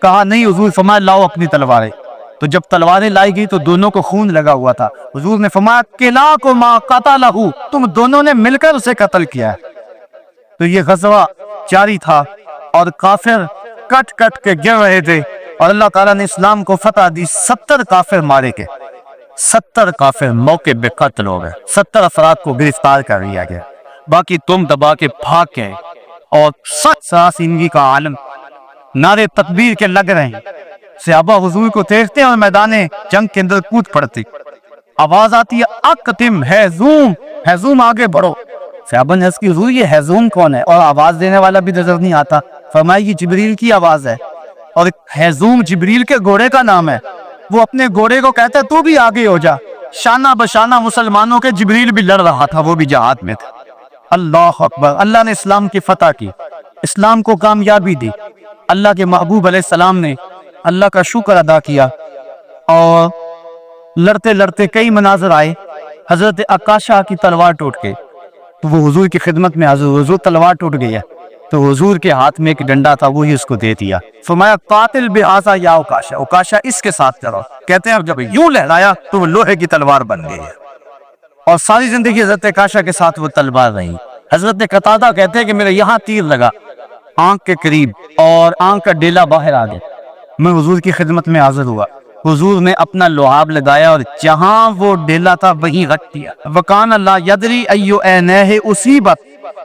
कहा नहीं हुजूर। फरमाया लाओ अपनी तलवारें। तो जब तलवारें लाई गई तो दोनों को खून लगा हुआ था। हुजूर ने फरमाया किला को मा कतलहू, तुम दोनों ने मिलकर उसे कत्ल किया है। तो ये गज़वा जारी था और काफिर कट कट के गिर रहे थे और अल्लाह ताला ने इस्लाम को फतह दी। 70 काफिर मारे गए, 70 काफिर मौके पे कत्ल हो गए, 70 अफराद को गिरफ्तार कर लिया गया। बाकी तुम दबा के भाग गए और सच जिंदगी का आलम नारे तकबीर के लग रहे हैं। सहाबा हुजूर को देखते और मैदाने जंग के अंदर कूद पड़ती। आवाज आती है अकतिम हैजूम, हैजूम आगे बढ़ो। सहाबा ने इसकी हुजूर ये हैजूम कौन है? और आवाज देने वाला भी नजर नहीं आता। फरमाया ये जिब्रील की आवाज है और हैजूम जिब्रील के घोड़े का नाम है। वो अपने घोड़े को कहता है तू भी आगे हो जा। शाना बशाना मुसलमानों के जिब्रील भी लड़ रहा था, वो भी जहाद में था। अल्लाह अकबर। अल्लाह ने इस्लाम की फतह की, इस्लाम को कामयाबी दी। अल्लाह के महबूब अलैहिस्सलाम ने अल्लाह का शुक्र अदा किया और लड़ते लड़ते कई मनाजर आए। हजरत अकाशा की तलवार टूट गई तो वो हुजूर की खिदमत में हाजिर, हुजूर तलवार टूट गई है। तो हुजूर के हाथ में एक डंडा था, वो ही उसको दे दिया। फरमाया कातिल बिहाजा या उकाशा, उकाशा इसके साथ चलो। कहते हैं अब जब यूं लहराया तो वो लोहे की तलवार बन गई है और सारी जिंदगी हजरत अकाशा के साथ वो तलवार रही। हजरत कतादा कहते हैं कि मेरे यहाँ तीर लगा आंख के करीब और आंख का डेला बाहर आ गया। मैं हुजूर की खिदमत में हाजिर हुआ। हुजूर ने अपना लोहाब लगाया और जहां वो डेला था वहीं रख दिया। वकान अल्लाह यदरी अय्यो ऐनैहि उसीबत।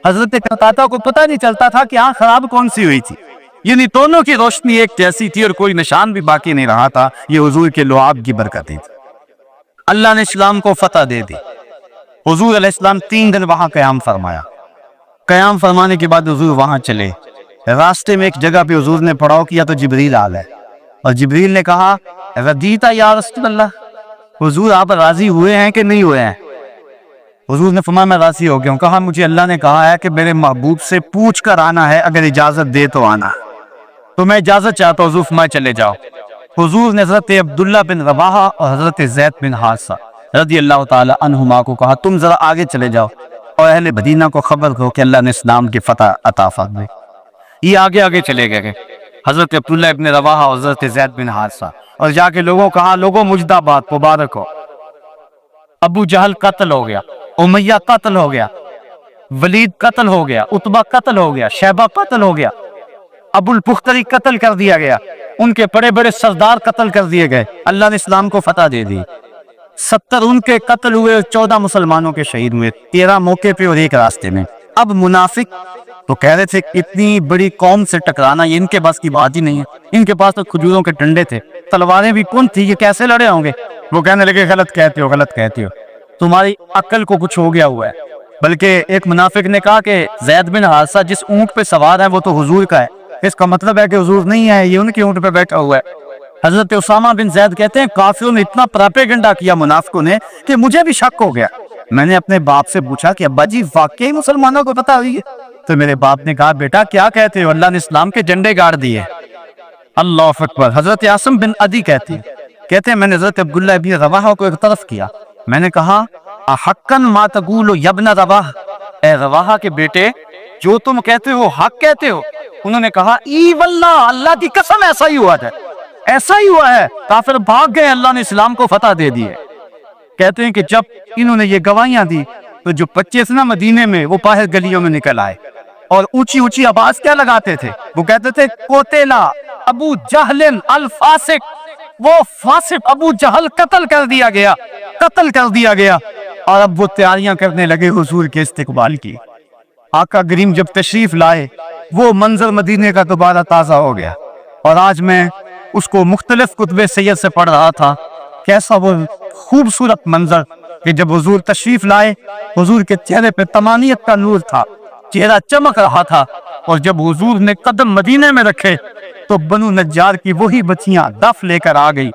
हजरत कतादा को पता नहीं चलता था कि आंख खराब कौन सी हुई थी, यानी दोनों की रोशनी एक जैसी थी और कोई निशान भी बाकी नहीं रहा था। ये हुजूर के लोहाब की बरकत थी। अल्लाह ने इस्लाम को फतह दे दी। हुजूर अलैहिस्सलाम 3 दिन वहां क़याम फरमाया। क़याम फरमाने के बाद हुजूर वहां चले। रास्ते में एक जगह पे हुजूर ने पड़ाव किया तो जिब्रील आ गए और जिब्रील ने कहा रदीता या रसूल अल्लाह, हुजूर आप राजी हुए हैं कि नहीं हुए हैं? हुजूर ने फरमाया मैं राजी हो गया हूँ। कहा मुझे अल्लाह ने कहा है कि मेरे महबूब से पूछ कर आना है, अगर इजाजत दे तो आना, तो मैं इजाजत चाहता हूँ। हुजूर फरमाए चले जाओ। हुजूर ने हजरत अब्दुल्ला बिन रवाहा और हजरत ज़ैद बिन हारिसा रज़ी अल्लाह ताला अन्हुमा को कहा तुम जरा आगे चले जाओ और अहले मदीना को खबर दो कि अल्लाह ने इस्लाम की फतह अता फरमाई। ये आगे आगे चले गए हजरत अब्दुल्ला इब्न रवाहा और हजरत ज़ैद बिन हारिसा, और जाके लोगों कहा लोगों मुजदाबाद मुबारक हो, अबू जहल कत्ल हो गया, उमैया कत्ल हो गया, वलीद कत्ल हो गया, उतबा कत्ल हो गया, शैबा कत्ल हो गया, अबुल पुख्तरी कत्ल कर दिया गया, उनके बड़े बड़े सरदार कत्ल कर दिए गए। अल्लाह ने इस्लाम को फतह दे दी। 70 उनके कत्ल हुए, 14 मुसलमानों के शहीद हुए, 13 मौके पे और 1 रास्ते में। अब मुनाफिक तो कह रहे थे इतनी बड़ी कौम से टकराना ये इनके पास की बात ही नहीं है, इनके पास तो खजूरों के डंडे थे, तलवारें भी कौन थी, ये कैसे लड़े होंगे। वो कहने लगे गलत कहते हो, गलत कहते हो, तुम्हारी अक्ल को कुछ हो गया हुआ है। बल्कि एक मुनाफिक ने कहा कि ज़ैद बिन हारिसा जिस ऊंट पे सवार है वो तो हुजूर का है, इसका मतलब है कि हुजूर नहीं है, ये उनके ऊंट पे बैठा हुआ है। हजरत उसामा बिन ज़ैद कहते हैं काफिरों ने इतना प्रोपेगेंडा किया मुनाफिकों ने कि मुझे भी शक हो गया। मैंने अपने बाप से पूछा कि अब्बा जी वाकई मुसलमानों को पता हुई है? तो मेरे बाप ने कहा बेटा क्या कहते हो, अल्लाह ने इस्लाम के झंडे गाड़ दिए। अल्लाह अकबर। हजरत आसिम बिन अदी कहते हैं मैंने हजरत अब्दुल्ला इब्न रवाहा को एक तरफ किया, मैंने कहा हक्कन मा तक़ूलु यब्न रवाह, ए रवाहा के बेटे जो तुम कहते हो हक कहते हो। उन्होंने कहा ई वल्लाह, अल्लाह की कसम ऐसा ही हुआ है, ऐसा ही हुआ है। काफिर भाग गए, अल्लाह ने इस्लाम को फतह दे दी है। कहते हैं कि जब इन्होंने ये गवाहियां दी तो जो बच्चे थे ना मदीने में वो बाहर गलियों में निकल आए और ऊंची ऊंची आवाज क्या लगाते थे, वो कहते थे कोतेला अबू जहलिन अल फासिक, वो फासिक अबू जहल कत्ल कर दिया गया, कत्ल कर दिया गया। और अब वो तैयारियां करने लगे हुजूर के इस्तिकबाल की। आका करीम जब तशरीफ लाए वो मंजर मदीने का दोबारा ताजा हो गया, और आज मैं उसको मुख्तलिफ कुतबे सैयद से पढ़ रहा था। कैसा वो खूबसूरत मंजर कि जब हुजूर तशरीफ लाए, हुजूर के चेहरे पे तमानियत का नूर था, चेहरा चमक रहा था। और जब हुजूर ने कदम मदीने में रखे तो बनु नज्जार की वही बच्चियां दफ लेकर आ गई,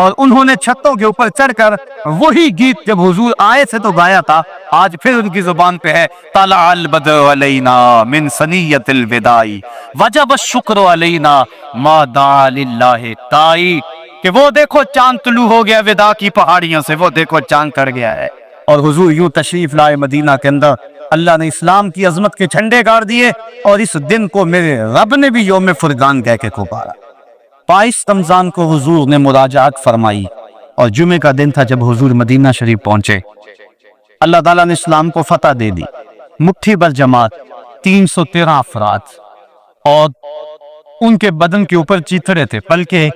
और उन्होंने छतों के ऊपर चढ़कर वही गीत जब हुजूर आए थे तो गाया था। आज फिर उनकी जुबान पे है तला अल बद्र अलैना मिन सनियतिल विदाई वजब शुक्र अलैना मा दा लिल्लाहि ताई, कि वो देखो चांद तुलू हो गया विदा की पहाड़ियों से, वो देखो चांद चढ़ गया है। और हुजूर यूं तशरीफ लाए मदीना के अंदर, अल्लाह ने इस्लाम की अजमत के झंडे गाड़ दिए, और इस दिन को मेरे रब ने भी यौम फुरकान कह के पुकारा। 22 रमजान को हुजूर ने मुराजात फरमाई, और जुमे का दिन था जब हुजूर मदीना शरीफ पहुंचे। अल्लाह ताला ने इस्लाम को फतह दे दी। मुट्ठी भर जमात, 313 अफराद, और उनके बदन के ऊपर चीथड़े थे। बल्कि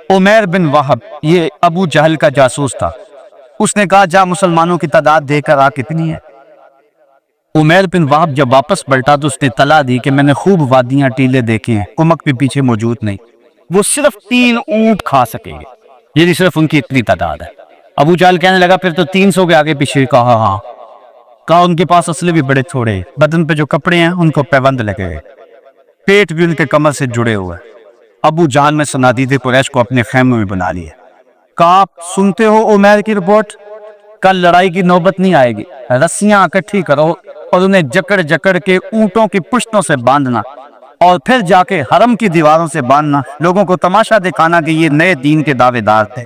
उमैर बिन वहब, ये अबू जहल का जासूस था, उसने कहा जा मुसलमानों की तादाद देखकर आ कितनी है। उमैर बिन वहब जब वापस पलटा तो उसने तला दी कि मैंने खूब वादियां टीले देखे हैं, कुमक भी पीछे मौजूद नहीं, वो सिर्फ 3 ऊंट खा सकेंगे, ये सिर्फ उनकी इतनी तादाद है। अबू जहल कहने लगा फिर तो 300 के आगे पीछे। कहा हाँ। कहा उनके पास असले भी बड़े थोड़े, बदन पे जो कपड़े हैं उनको पैबंद लगे हुए, पेट भी उनके कमर से जुड़े हुए। अबू जहल ने सनादीद कुरैश को अपने खेमे में बना लिया। कहा आप सुनते हो उमैर की रिपोर्ट, कल लड़ाई की नौबत नहीं आएगी, रस्सियां इकट्ठी करो और उन्हें जकड़ जकड़ के ऊंटों की पुश्तों से बांधना, और फिर जाके हरम की दीवारों से बांधना, लोगों को तमाशा दिखाना कि ये नए दीन के दावेदार थे।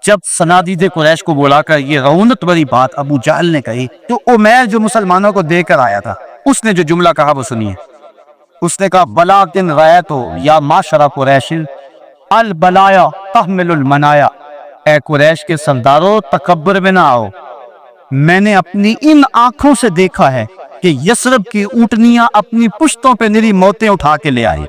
जब सनादीद कुरैश को बुलाकर ये रौनत भरी बात अबू जहल ने कही तो उमैर जो मुसलमानों को देकर आया था, उसने जो जुमला कहा वो सुनिए। उसने कहा बला दिन रायतो या माशरा कुरैशिन अल बलाया तहमिलुल मनाया, ए कुरैश के सरदारों तकब्बुर में ना आओ, मैंने अपनी इन आंखों से देखा है कि यसरब की ऊंटनियां अपनी पुश्तों पे निरी मौतें उठा के ले आई,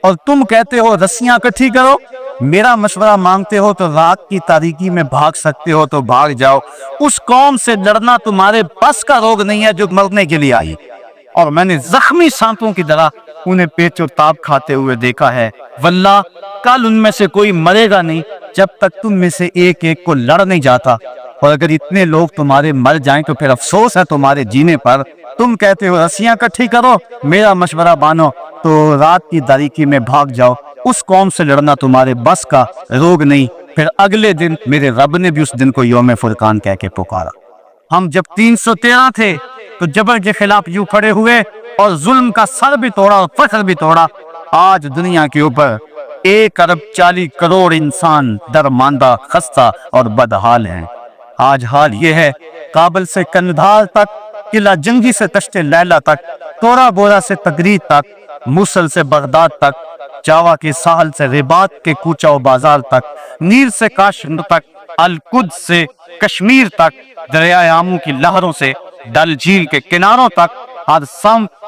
और तुम कहते हो रस्सियां इकट्ठी करो। मेरा मशवरा मांगते हो तो रात की तारीकी में भाग सकते हो तो भाग जाओ, उस कौम से लड़ना तुम्हारे बस का रोग नहीं है जो मरने के लिए आई। और मैंने जख्मी सांपों की तरह उन्हें पेचो ताप खाते हुए देखा है। वल्लाह कल उनमें से कोई मरेगा नहीं जब तक तुम में से एक एक को लड़ नहीं जाता, और अगर इतने लोग तुम्हारे मर जाएं तो फिर अफसोस है तुम्हारे जीने पर। तुम कहते हो रस्सियां इकट्ठी करो, मेरा मशवरा मानो तो रात की तारीकी में भाग जाओ, उस कौम से लड़ना तुम्हारे बस का रोग नहीं। फिर अगले दिन मेरे रब ने भी उस दिन को यौम फुरकान कह के पुकारा। ہم جب 313 تھے تو جبر کے خلاف یوں کھڑے ہوئے اور ظلم کا سر بھی توڑا اور فخر بھی توڑا. آج دنیا کے اوپر 1,40,00,000,000 انسان درماندہ، خستہ اور بدحال ہیں. آج حال یہ ہے، کابل سے کندھار تک، قلعہ جنگی سے تشت لیلا تک، تورا بورا سے تگریت تک، موصل سے بغداد تک، جاوا کے ساحل سے رباط کے کوچہ و بازار تک، نیل سے کاشمیر تک، القدس سے کشمیر تک، دریائے آمو کی لہروں سے ڈل جھیل کے کناروں تک، ہر سمت